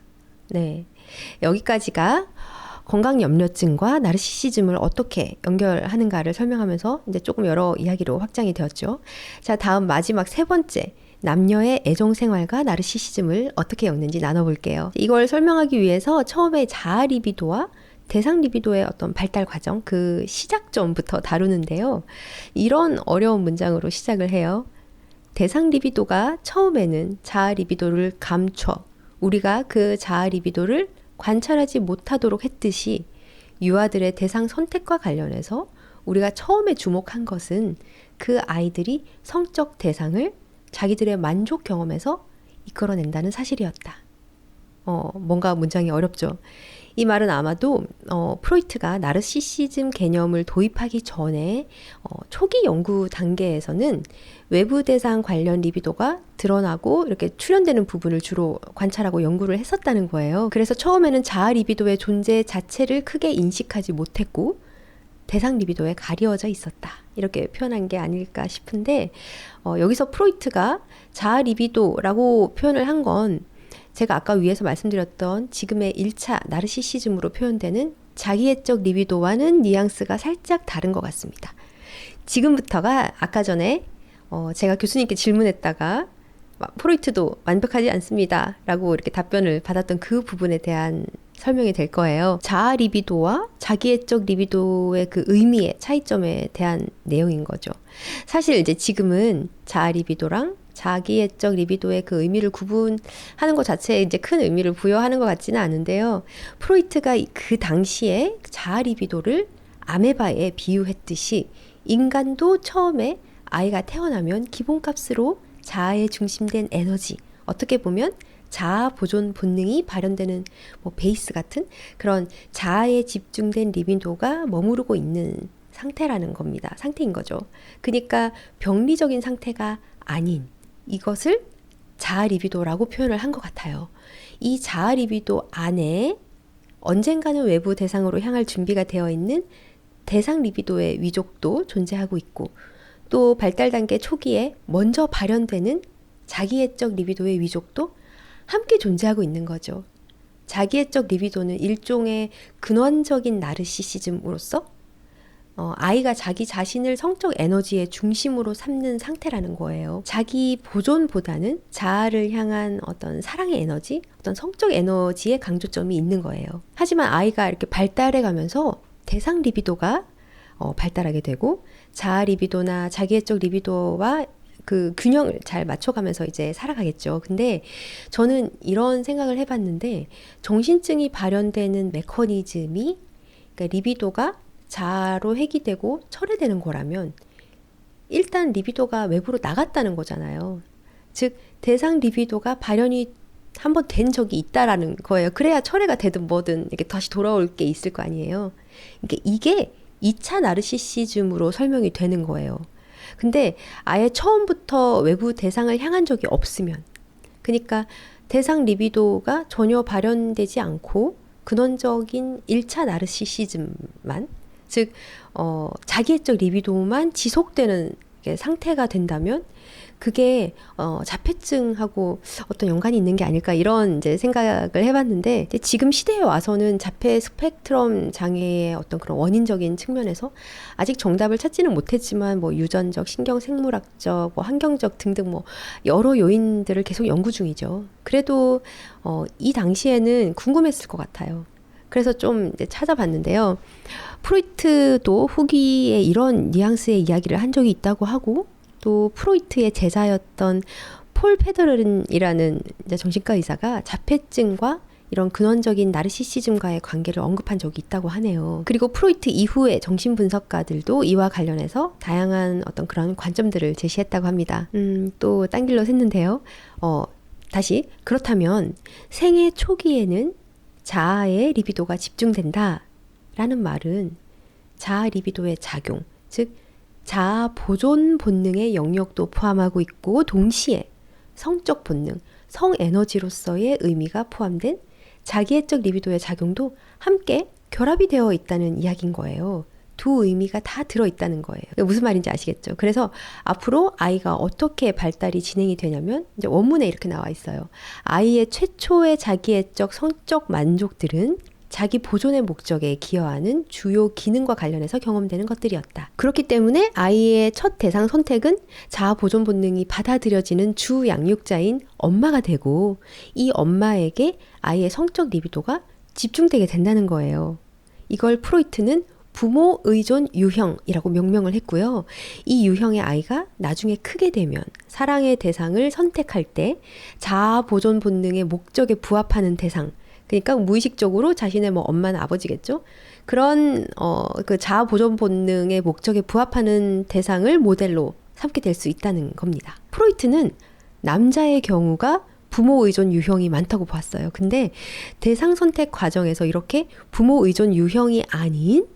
네. 여기까지가 건강염려증과 나르시시즘을 어떻게 연결하는가를 설명하면서 이제 조금 여러 이야기로 확장이 되었죠. 자, 다음 마지막 세 번째. 남녀의 애정생활과 나르시시즘을 어떻게 엮는지 나눠볼게요. 이걸 설명하기 위해서 처음에 자아 리비도와 대상 리비도의 어떤 발달 과정, 그 시작점부터 다루는데요. 이런 어려운 문장으로 시작을 해요. 대상 리비도가 처음에는 자아 리비도를 감춰 우리가 그 자아 리비도를 관찰하지 못하도록 했듯이 유아들의 대상 선택과 관련해서 우리가 처음에 주목한 것은 그 아이들이 성적 대상을 자기들의 만족 경험에서 이끌어낸다는 사실이었다. 뭔가 문장이 어렵죠. 이 말은 아마도 프로이트가 나르시시즘 개념을 도입하기 전에 초기 연구 단계에서는 외부 대상 관련 리비도가 드러나고 이렇게 출현되는 부분을 주로 관찰하고 연구를 했었다는 거예요. 그래서 처음에는 자아 리비도의 존재 자체를 크게 인식하지 못했고 대상 리비도에 가려져 있었다. 이렇게 표현한 게 아닐까 싶은데 여기서 프로이트가 자아 리비도라고 표현을 한 건 제가 아까 위에서 말씀드렸던 지금의 1차 나르시시즘으로 표현되는 자기애적 리비도와는 뉘앙스가 살짝 다른 것 같습니다. 지금부터가 아까 전에 제가 교수님께 질문했다가 프로이트도 완벽하지 않습니다 라고 이렇게 답변을 받았던 그 부분에 대한 설명이 될 거예요. 자아 리비도와 자기애적 리비도의 그 의미의 차이점에 대한 내용인 거죠. 사실 이제 지금은 자아 리비도랑 자기애적 리비도의 그 의미를 구분하는 것 자체에 이제 큰 의미를 부여하는 것 같지는 않은데요. 프로이트가 그 당시에 자아 리비도를 아메바에 비유했듯이 인간도 처음에 아이가 태어나면 기본값으로 자아에 중심된 에너지, 어떻게 보면 자아 보존 본능이 발현되는 베이스 같은 그런 자아에 집중된 리비도가 머무르고 있는 상태라는 겁니다. 상태인 거죠. 그러니까 병리적인 상태가 아닌 이것을 자아 리비도라고 표현을 한 것 같아요. 이 자아 리비도 안에 언젠가는 외부 대상으로 향할 준비가 되어 있는 대상 리비도의 위족도 존재하고 있고 또 발달 단계 초기에 먼저 발현되는 자기애적 리비도의 위족도 함께 존재하고 있는 거죠. 자기애적 리비도는 일종의 근원적인 나르시시즘으로서 아이가 자기 자신을 성적 에너지의 중심으로 삼는 상태라는 거예요. 자기 보존보다는 자아를 향한 어떤 사랑의 에너지, 어떤 성적 에너지의 강조점이 있는 거예요. 하지만 아이가 이렇게 발달해 가면서 대상 리비도가 발달하게 되고 자아 리비도나 자기애적 리비도와 그 균형을 잘 맞춰가면서 이제 살아가겠죠. 근데 저는 이런 생각을 해봤는데 정신증이 발현되는 메커니즘이 그러니까 리비도가 자아로 회귀되고 철회되는 거라면 일단 리비도가 외부로 나갔다는 거잖아요. 즉 대상 리비도가 발현이 한번 된 적이 있다라는 거예요. 그래야 철회가 되든 뭐든 이렇게 다시 돌아올 게 있을 거 아니에요. 그러니까 이게 2차 나르시시즘으로 설명이 되는 거예요. 근데 아예 처음부터 외부 대상을 향한 적이 없으면, 그러니까 대상 리비도가 전혀 발현되지 않고 근원적인 1차 나르시시즘만, 즉 자기애적 리비도만 지속되는 상태가 된다면 그게 자폐증하고 어떤 연관이 있는 게 아닐까 이런 이제 생각을 해봤는데 지금 시대에 와서는 자폐 스펙트럼 장애의 어떤 그런 원인적인 측면에서 아직 정답을 찾지는 못했지만 유전적, 신경생물학적, 환경적 등등 여러 요인들을 계속 연구 중이죠. 그래도 이 당시에는 궁금했을 것 같아요. 그래서 좀 찾아봤는데요. 프로이트도 후기에 이런 뉘앙스의 이야기를 한 적이 있다고 하고 또 프로이트의 제자였던 폴 페더른이라는 정신과 의사가 자폐증과 이런 근원적인 나르시시즘과의 관계를 언급한 적이 있다고 하네요. 그리고 프로이트 이후의 정신분석가들도 이와 관련해서 다양한 어떤 그런 관점들을 제시했다고 합니다. 또 딴 길로 샜는데요. 다시 그렇다면 생애 초기에는 자아의 리비도가 집중된다 라는 말은 자아 리비도의 작용, 즉 자아 보존 본능의 영역도 포함하고 있고 동시에 성적 본능, 성 에너지로서의 의미가 포함된 자기애적 리비도의 작용도 함께 결합이 되어 있다는 이야기인 거예요. 두 의미가 다 들어있다는 거예요. 무슨 말인지 아시겠죠? 그래서 앞으로 아이가 어떻게 발달이 진행이 되냐면 이제 원문에 이렇게 나와 있어요. 아이의 최초의 자기애적 성적 만족들은 자기 보존의 목적에 기여하는 주요 기능과 관련해서 경험되는 것들이었다. 그렇기 때문에 아이의 첫 대상 선택은 자아 보존 본능이 받아들여지는 주 양육자인 엄마가 되고 이 엄마에게 아이의 성적 리비도가 집중되게 된다는 거예요. 이걸 프로이트는 부모 의존 유형이라고 명명을 했고요. 이 유형의 아이가 나중에 크게 되면 사랑의 대상을 선택할 때 자아 보존 본능의 목적에 부합하는 대상, 그러니까 무의식적으로 자신의 뭐 엄마는 아버지겠죠. 그런 그 자아 보존 본능의 목적에 부합하는 대상을 모델로 삼게 될 수 있다는 겁니다. 프로이트는 남자의 경우가 부모 의존 유형이 많다고 봤어요. 근데 대상 선택 과정에서 이렇게 부모 의존 유형이 아닌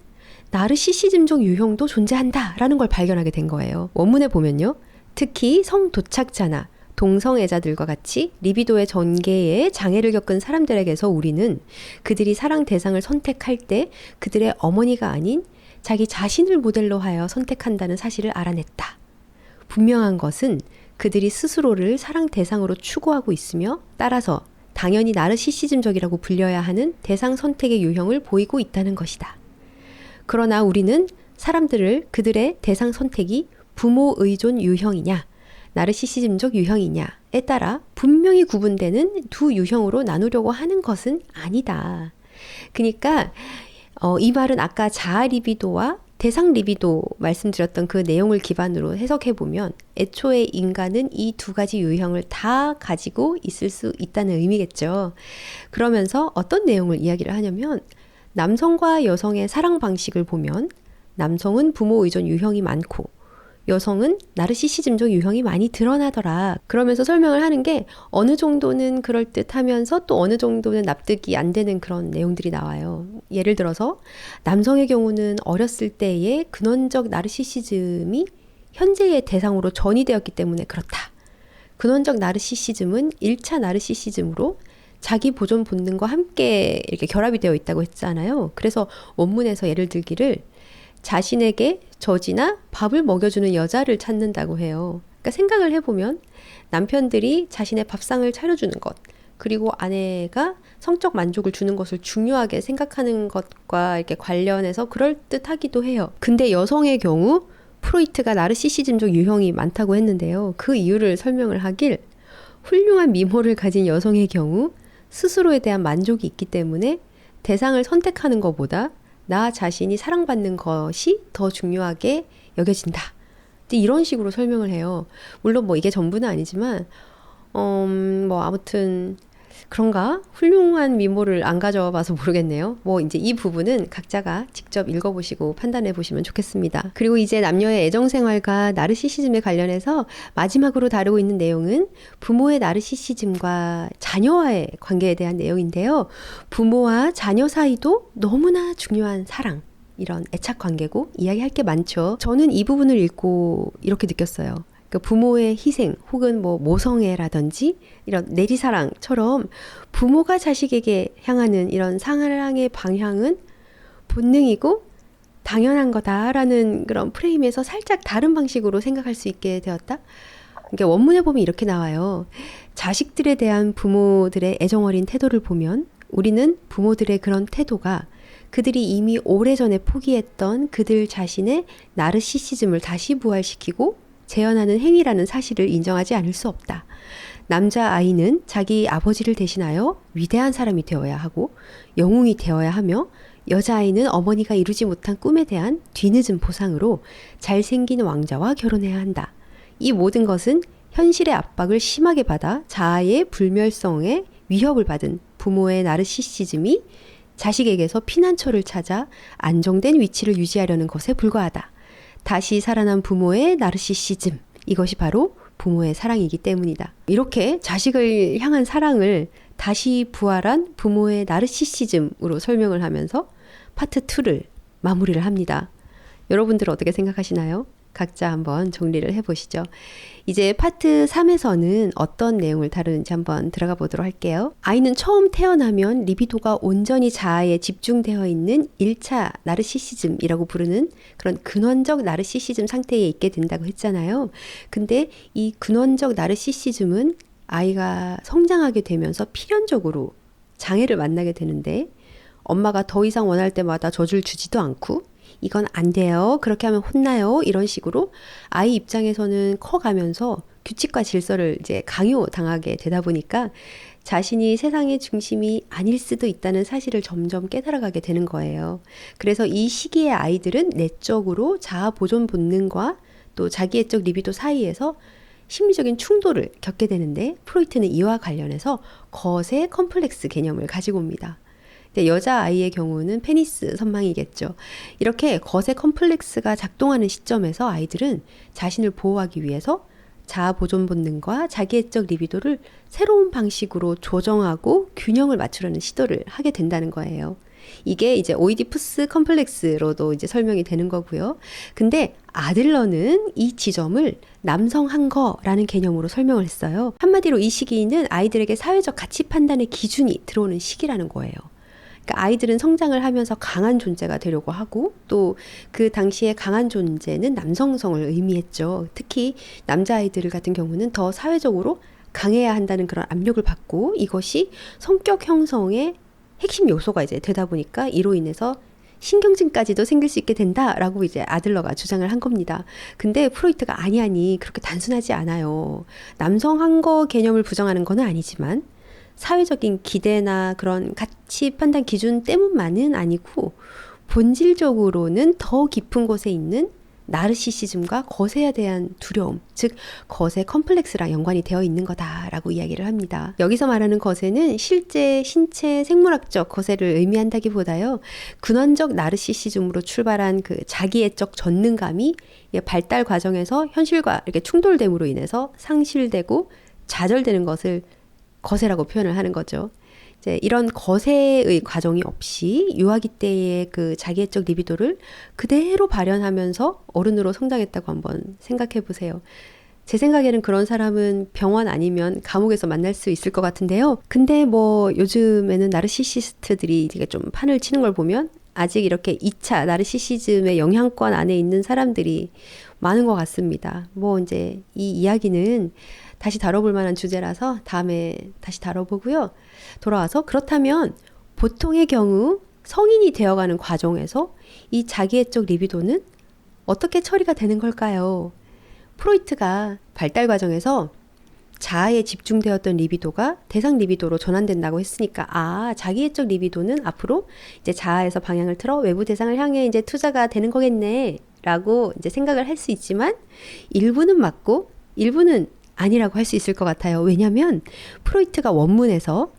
나르시시즘적 유형도 존재한다라는 걸 발견하게 된 거예요. 원문에 보면요. 특히 성도착자나 동성애자들과 같이 리비도의 전개에 장애를 겪은 사람들에게서 우리는 그들이 사랑 대상을 선택할 때 그들의 어머니가 아닌 자기 자신을 모델로 하여 선택한다는 사실을 알아냈다. 분명한 것은 그들이 스스로를 사랑 대상으로 추구하고 있으며 따라서 당연히 나르시시즘적이라고 불려야 하는 대상 선택의 유형을 보이고 있다는 것이다. 그러나 우리는 사람들을 그들의 대상 선택이 부모 의존 유형이냐 나르시시즘적 유형이냐에 따라 분명히 구분되는 두 유형으로 나누려고 하는 것은 아니다. 그러니까 이 말은 아까 자아 리비도와 대상 리비도 말씀드렸던 그 내용을 기반으로 해석해보면 애초에 인간은 이 두 가지 유형을 다 가지고 있을 수 있다는 의미겠죠. 그러면서 어떤 내용을 이야기를 하냐면 남성과 여성의 사랑 방식을 보면 남성은 부모 의존 유형이 많고 여성은 나르시시즘적 유형이 많이 드러나더라. 그러면서 설명을 하는 게 어느 정도는 그럴듯하면서 또 어느 정도는 납득이 안 되는 그런 내용들이 나와요. 예를 들어서 남성의 경우는 어렸을 때의 근원적 나르시시즘이 현재의 대상으로 전이되었기 때문에 그렇다. 근원적 나르시시즘은 1차 나르시시즘으로 자기 보존 본능과 함께 이렇게 결합이 되어 있다고 했잖아요. 그래서 원문에서 예를 들기를 자신에게 젖이나 밥을 먹여주는 여자를 찾는다고 해요. 그러니까 생각을 해보면 남편들이 자신의 밥상을 차려주는 것, 그리고 아내가 성적 만족을 주는 것을 중요하게 생각하는 것과 이렇게 관련해서 그럴듯하기도 해요. 근데 여성의 경우 프로이트가 나르시시즘적 유형이 많다고 했는데요. 그 이유를 설명을 하길 훌륭한 미모를 가진 여성의 경우 스스로에 대한 만족이 있기 때문에 대상을 선택하는 것보다 나 자신이 사랑받는 것이 더 중요하게 여겨진다. 이런 식으로 설명을 해요. 물론 뭐 이게 전부는 아니지만 뭐 아무튼 그런가? 훌륭한 미모를 안 가져와 봐서 모르겠네요. 뭐 이제 이 부분은 각자가 직접 읽어보시고 판단해 보시면 좋겠습니다. 그리고 이제 남녀의 애정생활과 나르시시즘에 관련해서 마지막으로 다루고 있는 내용은 부모의 나르시시즘과 자녀와의 관계에 대한 내용인데요. 부모와 자녀 사이도 너무나 중요한 사랑, 이런 애착 관계고 이야기할 게 많죠. 저는 이 부분을 읽고 이렇게 느꼈어요. 부모의 희생 혹은 뭐 모성애라든지 이런 내리사랑처럼 부모가 자식에게 향하는 이런 사랑의 방향은 본능이고 당연한 거다라는 그런 프레임에서 살짝 다른 방식으로 생각할 수 있게 되었다. 그러니까 원문에 보면 이렇게 나와요. 자식들에 대한 부모들의 애정어린 태도를 보면 우리는 부모들의 그런 태도가 그들이 이미 오래전에 포기했던 그들 자신의 나르시시즘을 다시 부활시키고 재현하는 행위라는 사실을 인정하지 않을 수 없다. 남자아이는 자기 아버지를 대신하여 위대한 사람이 되어야 하고 영웅이 되어야 하며 여자아이는 어머니가 이루지 못한 꿈에 대한 뒤늦은 보상으로 잘생긴 왕자와 결혼해야 한다. 이 모든 것은 현실의 압박을 심하게 받아 자아의 불멸성에 위협을 받은 부모의 나르시시즘이 자식에게서 피난처를 찾아 안정된 위치를 유지하려는 것에 불과하다. 다시 살아난 부모의 나르시시즘, 이것이 바로 부모의 사랑이기 때문이다. 이렇게 자식을 향한 사랑을 다시 부활한 부모의 나르시시즘으로 설명을 하면서 파트 2를 마무리를 합니다. 여러분들은 어떻게 생각하시나요? 각자 한번 정리를 해보시죠. 이제 파트 3에서는 어떤 내용을 다루는지 한번 들어가 보도록 할게요. 아이는 처음 태어나면 리비도가 온전히 자아에 집중되어 있는 1차 나르시시즘이라고 부르는 그런 근원적 나르시시즘 상태에 있게 된다고 했잖아요. 근데 이 근원적 나르시시즘은 아이가 성장하게 되면서 필연적으로 장애를 만나게 되는데 엄마가 더 이상 원할 때마다 젖을 주지도 않고 이건 안 돼요. 그렇게 하면 혼나요. 이런 식으로 아이 입장에서는 커가면서 규칙과 질서를 이제 강요당하게 되다 보니까 자신이 세상의 중심이 아닐 수도 있다는 사실을 점점 깨달아가게 되는 거예요. 그래서 이 시기의 아이들은 내적으로 자아 보존 본능과 또 자기애적 리비도 사이에서 심리적인 충돌을 겪게 되는데 프로이트는 이와 관련해서 거세 컴플렉스 개념을 가지고 옵니다. 여자아이의 경우는 페니스 선망이겠죠. 이렇게 거세 컴플렉스가 작동하는 시점에서 아이들은 자신을 보호하기 위해서 자아 보존 본능과 자기애적 리비도를 새로운 방식으로 조정하고 균형을 맞추려는 시도를 하게 된다는 거예요. 이게 이제 오이디푸스 컴플렉스로도 이제 설명이 되는 거고요. 근데 아들러는 이 지점을 남성한 거라는 개념으로 설명을 했어요. 한마디로 이 시기는 아이들에게 사회적 가치 판단의 기준이 들어오는 시기라는 거예요. 그러니까 아이들은 성장을 하면서 강한 존재가 되려고 하고 또 그 당시에 강한 존재는 남성성을 의미했죠. 특히 남자아이들 같은 경우는 더 사회적으로 강해야 한다는 그런 압력을 받고 이것이 성격 형성의 핵심 요소가 이제 되다 보니까 이로 인해서 신경증까지도 생길 수 있게 된다라고 이제 아들러가 주장을 한 겁니다. 근데 프로이트가 아니 그렇게 단순하지 않아요. 남성한 거 개념을 부정하는 건 아니지만 사회적인 기대나 그런 가치 판단 기준 때문만은 아니고 본질적으로는 더 깊은 곳에 있는 나르시시즘과 거세에 대한 두려움, 즉 거세 컴플렉스랑 연관이 되어 있는 거다라고 이야기를 합니다. 여기서 말하는 거세는 실제 신체 생물학적 거세를 의미한다기보다요. 근원적 나르시시즘으로 출발한 그 자기애적 전능감이 발달 과정에서 현실과 이렇게 충돌됨으로 인해서 상실되고 좌절되는 것을 거세라고 표현을 하는 거죠. 이제 이런 거세의 과정이 없이 유아기 때의 그 자기애적 리비도를 그대로 발현하면서 어른으로 성장했다고 한번 생각해 보세요. 제 생각에는 그런 사람은 병원 아니면 감옥에서 만날 수 있을 것 같은데요. 근데 뭐 요즘에는 나르시시스트들이 되게 좀 판을 치는 걸 보면 아직 이렇게 2차 나르시시즘의 영향권 안에 있는 사람들이 많은 것 같습니다. 뭐 이제 이 이야기는 다시 다뤄볼 만한 주제라서 다음에 다시 다뤄보고요. 돌아와서 그렇다면 보통의 경우 성인이 되어가는 과정에서 이 자기애적 리비도는 어떻게 처리가 되는 걸까요? 프로이트가 발달 과정에서 자아에 집중되었던 리비도가 대상 리비도로 전환된다고 했으니까 자기애적 리비도는 앞으로 이제 자아에서 방향을 틀어 외부 대상을 향해 이제 투자가 되는 거겠네 라고 이제 생각을 할 수 있지만 일부는 맞고 일부는 아니라고 할 수 있을 것 같아요. 왜냐하면 프로이트가 원문에서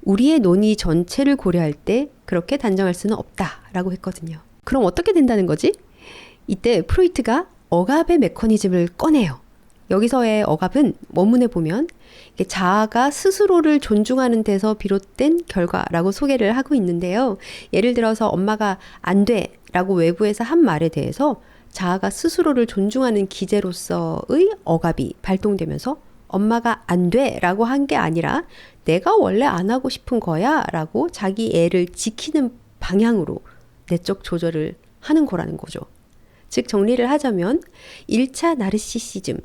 우리의 논의 전체를 고려할 때 그렇게 단정할 수는 없다라고 했거든요. 그럼 어떻게 된다는 거지? 이때 프로이트가 억압의 메커니즘을 꺼내요. 여기서의 억압은 원문에 보면 자아가 스스로를 존중하는 데서 비롯된 결과라고 소개를 하고 있는데요. 예를 들어서 엄마가 안 돼 라고 외부에서 한 말에 대해서 자아가 스스로를 존중하는 기제로서의 억압이 발동되면서 엄마가 안 돼 라고 한 게 아니라 내가 원래 안 하고 싶은 거야 라고 자기 애를 지키는 방향으로 내적 조절을 하는 거라는 거죠. 즉 정리를 하자면 1차 나르시시즘,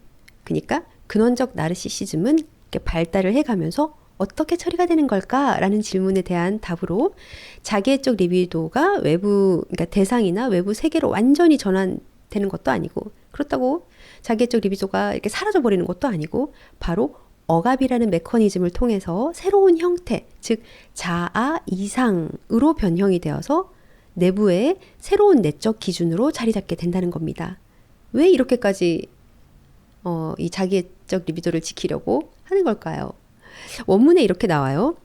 그러니까 근원적 나르시시즘은 이렇게 발달을 해가면서 어떻게 처리가 되는 걸까라는 질문에 대한 답으로 자기애적 리비도가 외부, 그러니까 대상이나 외부 세계로 완전히 전환되는 것도 아니고 그렇다고 자기애적 리비도가 이렇게 사라져버리는 것도 아니고 바로 억압이라는 메커니즘을 통해서 새로운 형태, 즉 자아 이상으로 변형이 되어서 내부의 새로운 내적 기준으로 자리 잡게 된다는 겁니다. 왜 이렇게까지 이 자기애적 리비도를 지키려고 하는 걸까요? 원문에 이렇게 나와요.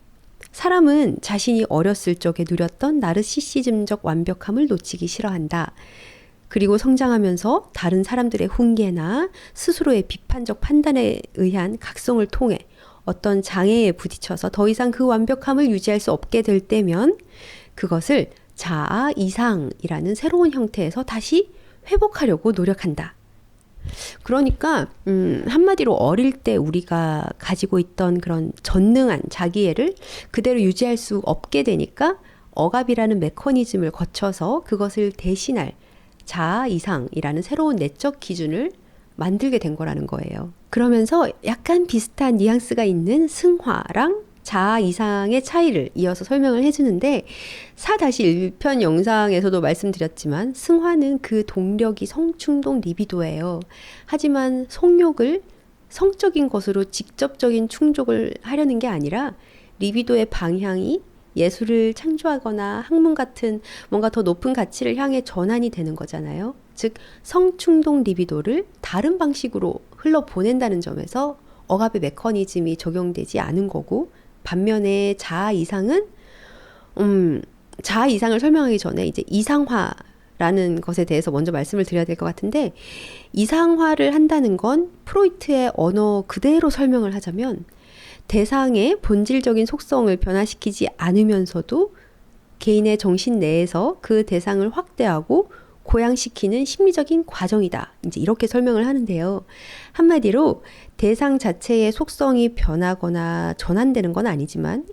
사람은 자신이 어렸을 적에 누렸던 나르시시즘적 완벽함을 놓치기 싫어한다. 그리고 성장하면서 다른 사람들의 훈계나 스스로의 비판적 판단에 의한 각성을 통해 어떤 장애에 부딪혀서 더 이상 그 완벽함을 유지할 수 없게 될 때면 그것을 자아 이상이라는 새로운 형태에서 다시 회복하려고 노력한다. 그러니까 한마디로 어릴 때 우리가 가지고 있던 그런 전능한 자기애를 그대로 유지할 수 없게 되니까 억압이라는 메커니즘을 거쳐서 그것을 대신할 자아 이상이라는 새로운 내적 기준을 만들게 된 거라는 거예요. 그러면서 약간 비슷한 뉘앙스가 있는 승화랑 자아 이상의 차이를 이어서 설명을 해주는데 4-1편 영상에서도 말씀드렸지만 승화는 그 동력이 성충동 리비도예요. 하지만 성욕을 성적인 것으로 직접적인 충족을 하려는 게 아니라 리비도의 방향이 예술을 창조하거나 학문 같은 뭔가 더 높은 가치를 향해 전환이 되는 거잖아요. 즉 성충동 리비도를 다른 방식으로 흘러보낸다는 점에서 억압의 메커니즘이 적용되지 않은 거고, 반면에 자아 이상은 자아 이상을 설명하기 전에 이제 이상화라는 것에 대해서 먼저 말씀을 드려야 될 것 같은데, 이상화를 한다는 건 프로이트의 언어 그대로 설명을 하자면 대상의 본질적인 속성을 변화시키지 않으면서도 개인의 정신 내에서 그 대상을 확대하고 고양시키는 심리적인 과정이다. 이제 이렇게 설명을 하는데요. 한마디로 대상 자체의 속성이 변하거나 전환되는 건 아니지만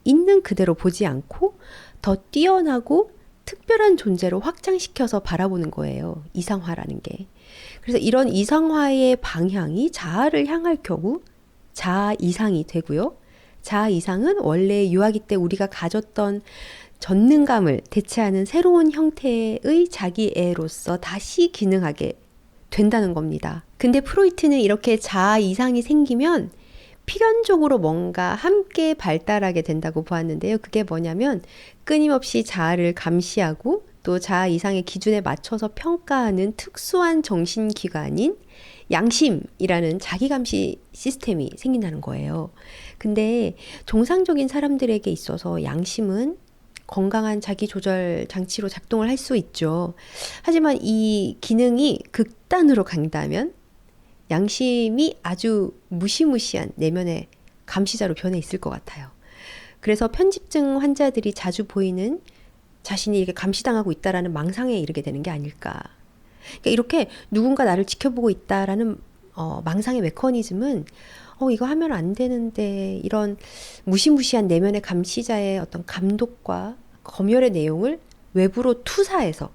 있는 그대로 보지 않고 더 뛰어나고 특별한 존재로 확장시켜서 바라보는 거예요. 이상화라는 게. 그래서 이런 이상화의 방향이 자아를 향할 경우 자아 이상이 되고요. 자아 이상은 원래 유아기 때 우리가 가졌던 전능감을 대체하는 새로운 형태의 자기애로서 다시 기능하게 된다는 겁니다. 근데 프로이트는 이렇게 자아 이상이 생기면 필연적으로 뭔가 함께 발달하게 된다고 보았는데요. 그게 뭐냐면 끊임없이 자아를 감시하고 또 자아 이상의 기준에 맞춰서 평가하는 특수한 정신기관인 양심이라는 자기감시 시스템이 생긴다는 거예요. 근데 정상적인 사람들에게 있어서 양심은 건강한 자기조절 장치로 작동을 할 수 있죠. 하지만 이 기능이 극단으로 간다면 양심이 아주 무시무시한 내면의 감시자로 변해 있을 것 같아요. 그래서 편집증 환자들이 자주 보이는 자신이 이렇게 감시당하고 있다라는 망상에 이르게 되는 게 아닐까. 그러니까 이렇게 누군가 나를 지켜보고 있다라는 망상의 메커니즘은 이거 하면 안 되는데, 이런 무시무시한 내면의 감시자의 어떤 감독과 검열의 내용을 외부로 투사해서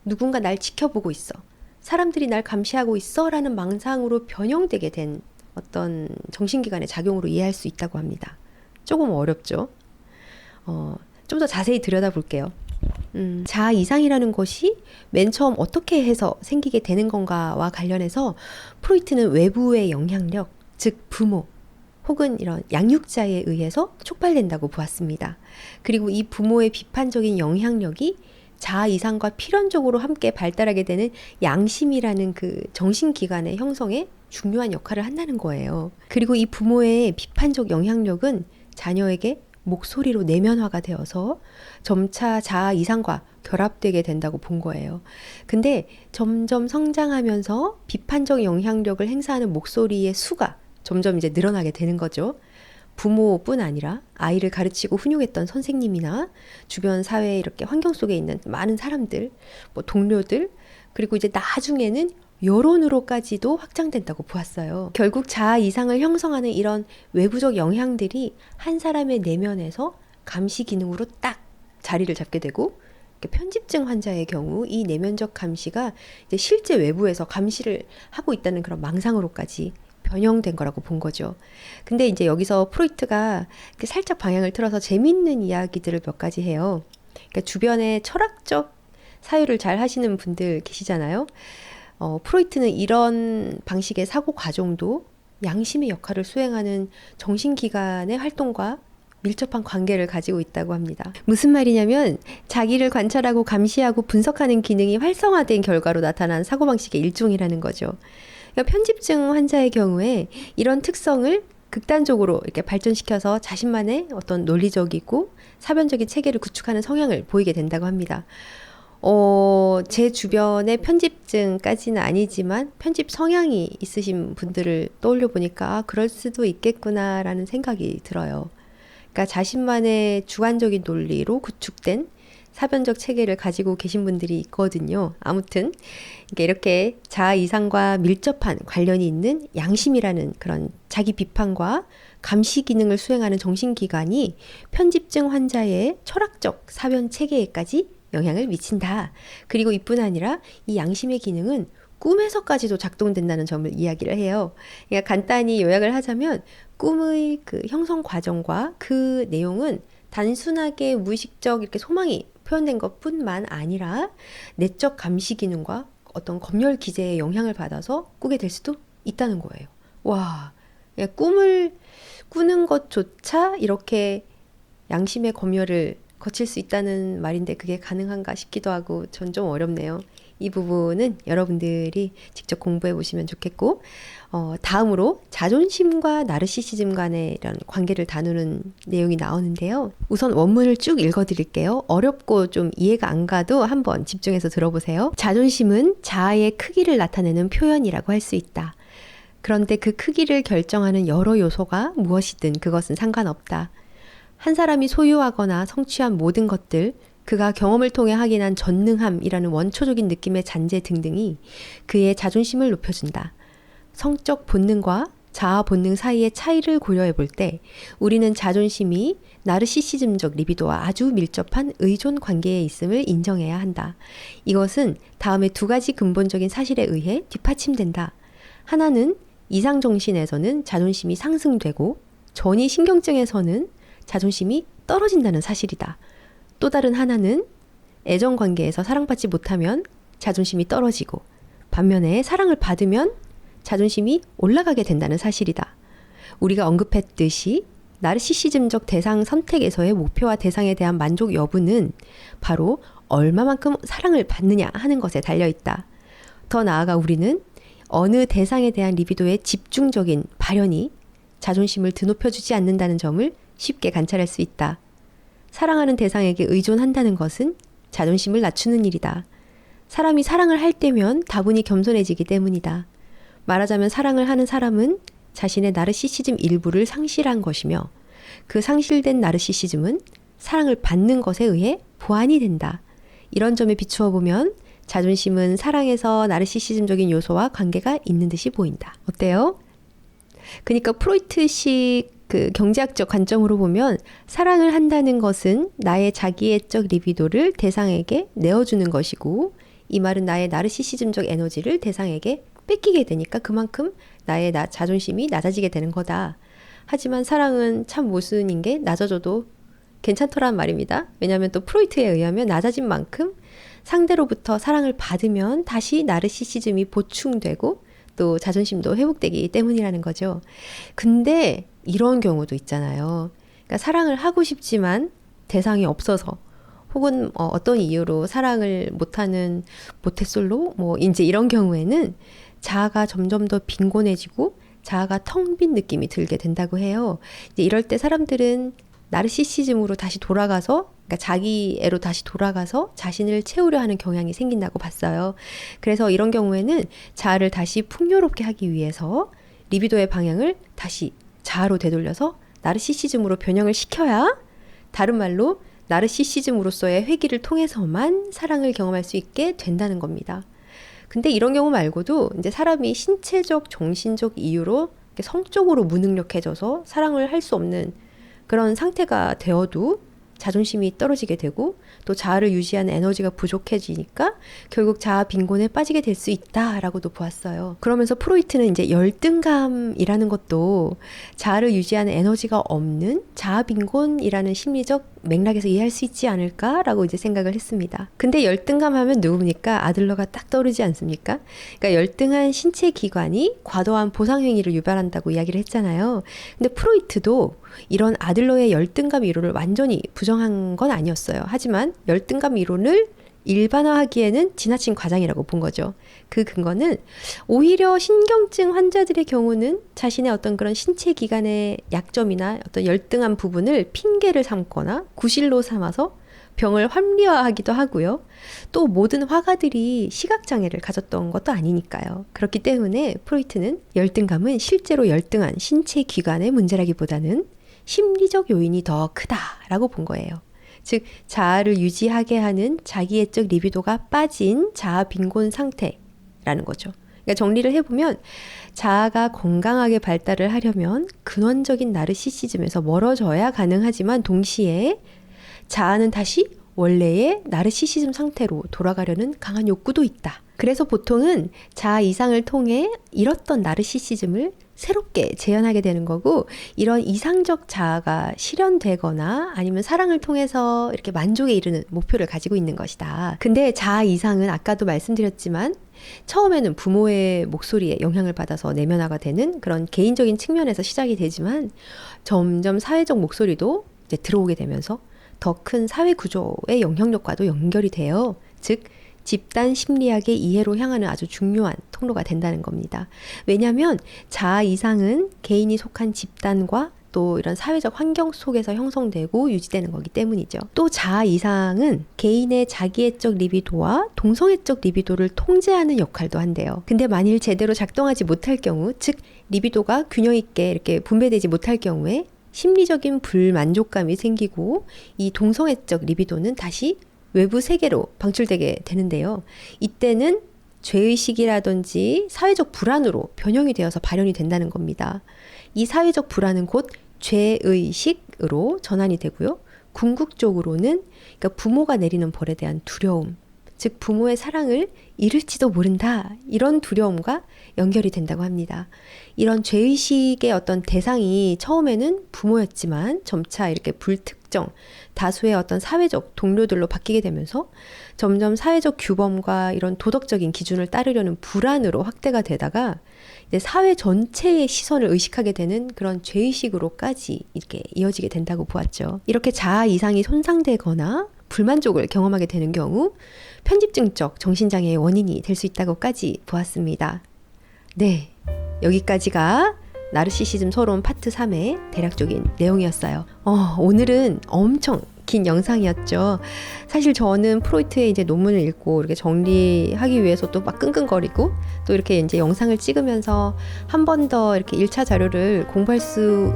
누군가 날 지켜보고 있어, 사람들이 날 감시하고 있어 라는 망상으로 변형되게 된 어떤 정신기관의 작용으로 이해할 수 있다고 합니다. 조금 어렵죠? 좀 더 자세히 들여다볼게요. 자아 이상이라는 것이 맨 처음 어떻게 해서 생기게 되는 건가와 관련해서 프로이트는 외부의 영향력, 즉 부모 혹은 이런 양육자에 의해서 촉발된다고 보았습니다. 그리고 이 부모의 비판적인 영향력이 자아 이상과 필연적으로 함께 발달하게 되는 양심이라는 그 정신기관의 형성에 중요한 역할을 한다는 거예요. 그리고 이 부모의 비판적 영향력은 자녀에게 목소리로 내면화가 되어서 점차 자아 이상과 결합되게 된다고 본 거예요. 근데 점점 성장하면서 비판적 영향력을 행사하는 목소리의 수가 점점 이제 늘어나게 되는 거죠. 부모뿐 아니라 아이를 가르치고 훈육했던 선생님이나 주변 사회 이렇게 환경 속에 있는 많은 사람들, 뭐 동료들, 그리고 이제 나중에는 여론으로까지도 확장된다고 보았어요. 결국 자아 이상을 형성하는 이런 외부적 영향들이 한 사람의 내면에서 감시 기능으로 딱 자리를 잡게 되고, 편집증 환자의 경우 이 내면적 감시가 이제 실제 외부에서 감시를 하고 있다는 그런 망상으로까지 변형된 거라고 본 거죠. 근데 이제 여기서 프로이트가 살짝 방향을 틀어서 재밌는 이야기들을 몇 가지 해요. 그러니까 주변에 철학적 사유를 잘 하시는 분들 계시잖아요. 프로이트는 이런 방식의 사고 과정도 양심의 역할을 수행하는 정신기관의 활동과 밀접한 관계를 가지고 있다고 합니다. 무슨 말이냐면 자기를 관찰하고 감시하고 분석하는 기능이 활성화된 결과로 나타난 사고방식의 일종이라는 거죠. 그러니까 편집증 환자의 경우에 이런 특성을 극단적으로 이렇게 발전시켜서 자신만의 어떤 논리적이고 사변적인 체계를 구축하는 성향을 보이게 된다고 합니다. 제 주변에 편집증까지는 아니지만 편집 성향이 있으신 분들을 떠올려 보니까 그럴 수도 있겠구나라는 생각이 들어요. 그러니까 자신만의 주관적인 논리로 구축된 사변적 체계를 가지고 계신 분들이 있거든요. 아무튼 이렇게 자아 이상과 밀접한 관련이 있는 양심이라는 그런 자기 비판과 감시 기능을 수행하는 정신기관이 편집증 환자의 철학적 사변 체계에까지 영향을 미친다. 그리고 이뿐 아니라 이 양심의 기능은 꿈에서까지도 작동된다는 점을 이야기를 해요. 그러니까 간단히 요약을 하자면 꿈의 그 형성 과정과 그 내용은 단순하게 무의식적 이렇게 소망이 표현된 것뿐만 아니라 내적 감시 기능과 어떤 검열 기제의 영향을 받아서 꾸게 될 수도 있다는 거예요. 와, 꿈을 꾸는 것조차 이렇게 양심의 검열을 거칠 수 있다는 말인데 그게 가능한가 싶기도 하고 전 좀 어렵네요. 이 부분은 여러분들이 직접 공부해 보시면 좋겠고, 다음으로 자존심과 나르시시즘 간의 이런 관계를 다루는 내용이 나오는데요. 우선 원문을 쭉 읽어드릴게요. 어렵고 좀 이해가 안 가도 한번 집중해서 들어보세요. 자존심은 자아의 크기를 나타내는 표현이라고 할 수 있다. 그런데 그 크기를 결정하는 여러 요소가 무엇이든 그것은 상관없다. 한 사람이 소유하거나 성취한 모든 것들, 그가 경험을 통해 확인한 전능함이라는 원초적인 느낌의 잔재 등등이 그의 자존심을 높여준다. 성적 본능과 자아 본능 사이의 차이를 고려해 볼 때 우리는 자존심이 나르시시즘적 리비도와 아주 밀접한 의존 관계에 있음을 인정해야 한다. 이것은 다음의 두 가지 근본적인 사실에 의해 뒷받침된다. 하나는 이상정신에서는 자존심이 상승되고 전이신경증에서는 자존심이 떨어진다는 사실이다. 또 다른 하나는 애정관계에서 사랑받지 못하면 자존심이 떨어지고 반면에 사랑을 받으면 자존심이 올라가게 된다는 사실이다. 우리가 언급했듯이 나르시시즘적 대상 선택에서의 목표와 대상에 대한 만족 여부는 바로 얼마만큼 사랑을 받느냐 하는 것에 달려있다. 더 나아가 우리는 어느 대상에 대한 리비도의 집중적인 발현이 자존심을 드높여주지 않는다는 점을 쉽게 관찰할 수 있다. 사랑하는 대상에게 의존한다는 것은 자존심을 낮추는 일이다. 사람이 사랑을 할 때면 다분히 겸손해지기 때문이다. 말하자면 사랑을 하는 사람은 자신의 나르시시즘 일부를 상실한 것이며 그 상실된 나르시시즘은 사랑을 받는 것에 의해 보완이 된다. 이런 점에 비추어 보면 자존심은 사랑에서 나르시시즘적인 요소와 관계가 있는 듯이 보인다. 어때요? 그러니까 프로이트식 그 경제학적 관점으로 보면 사랑을 한다는 것은 나의 자기애적 리비도를 대상에게 내어주는 것이고 이 말은 나의 나르시시즘적 에너지를 대상에게 뺏기게 되니까 그만큼 나의 자존심이 낮아지게 되는 거다. 하지만 사랑은 참 모순인 게 낮아져도 괜찮더란 말입니다. 왜냐하면 또 프로이트에 의하면 낮아진 만큼 상대로부터 사랑을 받으면 다시 나르시시즘이 보충되고 또 자존심도 회복되기 때문이라는 거죠. 근데 이런 경우도 있잖아요. 그러니까 사랑을 하고 싶지만 대상이 없어서 혹은 어떤 이유로 사랑을 못하는 모태솔로 이제 이런 경우에는 자아가 점점 더 빈곤해지고 자아가 텅 빈 느낌이 들게 된다고 해요. 이제 이럴 때 사람들은 나르시시즘으로 다시 돌아가서 그러니까 자기애로 다시 돌아가서 자신을 채우려 하는 경향이 생긴다고 봤어요. 그래서 이런 경우에는 자아를 다시 풍요롭게 하기 위해서 리비도의 방향을 다시 자아로 되돌려서 나르시시즘으로 변형을 시켜야 다른 말로 나르시시즘으로서의 회귀를 통해서만 사랑을 경험할 수 있게 된다는 겁니다. 근데 이런 경우 말고도 이제 사람이 신체적, 정신적 이유로 성적으로 무능력해져서 사랑을 할 수 없는 그런 상태가 되어도 자존심이 떨어지게 되고 또 자아를 유지하는 에너지가 부족해지니까 결국 자아 빈곤에 빠지게 될 수 있다라고도 보았어요. 그러면서 프로이트는 이제 열등감이라는 것도 자아를 유지하는 에너지가 없는 자아 빈곤이라는 심리적 맥락에서 이해할 수 있지 않을까라고 이제 생각을 했습니다. 근데 열등감 하면 누굽니까? 아들러가 딱 떠오르지 않습니까? 그러니까 열등한 신체 기관이 과도한 보상 행위를 유발한다고 이야기를 했잖아요. 근데 프로이트도 이런 아들러의 열등감 이론을 완전히 부정한 건 아니었어요. 하지만 열등감 이론을 일반화하기에는 지나친 과장이라고 본 거죠. 그 근거는 오히려 신경증 환자들의 경우는 자신의 어떤 그런 신체 기관의 약점이나 어떤 열등한 부분을 핑계를 삼거나 구실로 삼아서 병을 합리화하기도 하고요. 또 모든 화가들이 시각장애를 가졌던 것도 아니니까요. 그렇기 때문에 프로이트는 열등감은 실제로 열등한 신체 기관의 문제라기보다는 심리적 요인이 더 크다라고 본 거예요. 즉 자아를 유지하게 하는 자기애적 리비도가 빠진 자아 빈곤 상태라는 거죠. 그러니까 정리를 해보면 자아가 건강하게 발달을 하려면 근원적인 나르시시즘에서 멀어져야 가능하지만 동시에 자아는 다시 원래의 나르시시즘 상태로 돌아가려는 강한 욕구도 있다. 그래서 보통은 자아 이상을 통해 잃었던 나르시시즘을 새롭게 재현하게 되는 거고, 이런 이상적 자아가 실현되거나 아니면 사랑을 통해서 이렇게 만족에 이르는 목표를 가지고 있는 것이다. 근데 자아 이상은 아까도 말씀드렸지만 처음에는 부모의 목소리에 영향을 받아서 내면화가 되는 그런 개인적인 측면에서 시작이 되지만 점점 사회적 목소리도 이제 들어오게 되면서 더 큰 사회 구조의 영향력과도 연결이 돼요. 즉 집단 심리학의 이해로 향하는 아주 중요한 통로가 된다는 겁니다. 왜냐하면 자아 이상은 개인이 속한 집단과 또 이런 사회적 환경 속에서 형성되고 유지되는 거기 때문이죠. 또 자아 이상은 개인의 자기애적 리비도와 동성애적 리비도를 통제하는 역할도 한대요. 근데 만일 제대로 작동하지 못할 경우, 즉 리비도가 균형 있게 이렇게 분배되지 못할 경우에 심리적인 불만족감이 생기고 이 동성애적 리비도는 다시 외부 세계로 방출되게 되는데요. 이때는 죄의식이라든지 사회적 불안으로 변형이 되어서 발현이 된다는 겁니다. 이 사회적 불안은 곧 죄의식으로 전환이 되고요. 궁극적으로는 그러니까 부모가 내리는 벌에 대한 두려움, 즉 부모의 사랑을 잃을지도 모른다, 이런 두려움과 연결이 된다고 합니다. 이런 죄의식의 어떤 대상이 처음에는 부모였지만 점차 이렇게 불특정, 다수의 어떤 사회적 동료들로 바뀌게 되면서 점점 사회적 규범과 이런 도덕적인 기준을 따르려는 불안으로 확대가 되다가 이제 사회 전체의 시선을 의식하게 되는 그런 죄의식으로까지 이렇게 이어지게 된다고 보았죠. 이렇게 자아 이상이 손상되거나 불만족을 경험하게 되는 경우 편집증적 정신장애의 원인이 될 수 있다고까지 보았습니다. 네, 여기까지가 나르시시즘 서론 파트 3의 대략적인 내용이었어요. 오늘은 엄청 긴 영상이었죠. 사실 저는 프로이트의 이제 논문을 읽고 이렇게 정리하기 위해서 또 막 끙끙거리고 또 이렇게 이제 영상을 찍으면서 한 번 더 이렇게 1차 자료를 공부할 수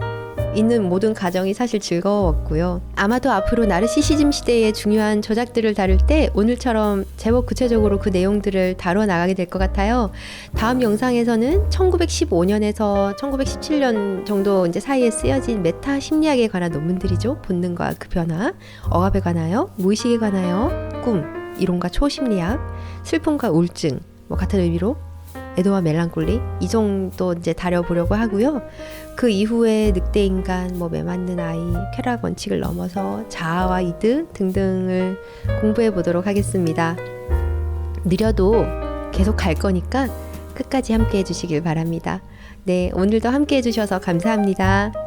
있는 모든 과정이 사실 즐거웠고요. 아마도 앞으로 나르시시즘 시대의 중요한 저작들을 다룰 때 오늘처럼 제법 구체적으로 그 내용들을 다뤄 나가게 될 것 같아요. 다음 영상에서는 1915년에서 1917년 정도 이제 사이에 쓰여진 메타 심리학에 관한 논문들이죠. 본능과 그 변화, 억압에 관하여, 무의식에 관하여, 꿈, 이론과 초심리학, 슬픔과 우울증, 같은 의미로 애도와 멜랑콜리, 이 정도 이제 다뤄보려고 하고요. 그 이후에 늑대 인간, 매 맞는 아이, 쾌락 원칙을 넘어서 자아와 이드 등등을 공부해 보도록 하겠습니다. 느려도 계속 갈 거니까 끝까지 함께 해주시길 바랍니다. 네, 오늘도 함께 해주셔서 감사합니다.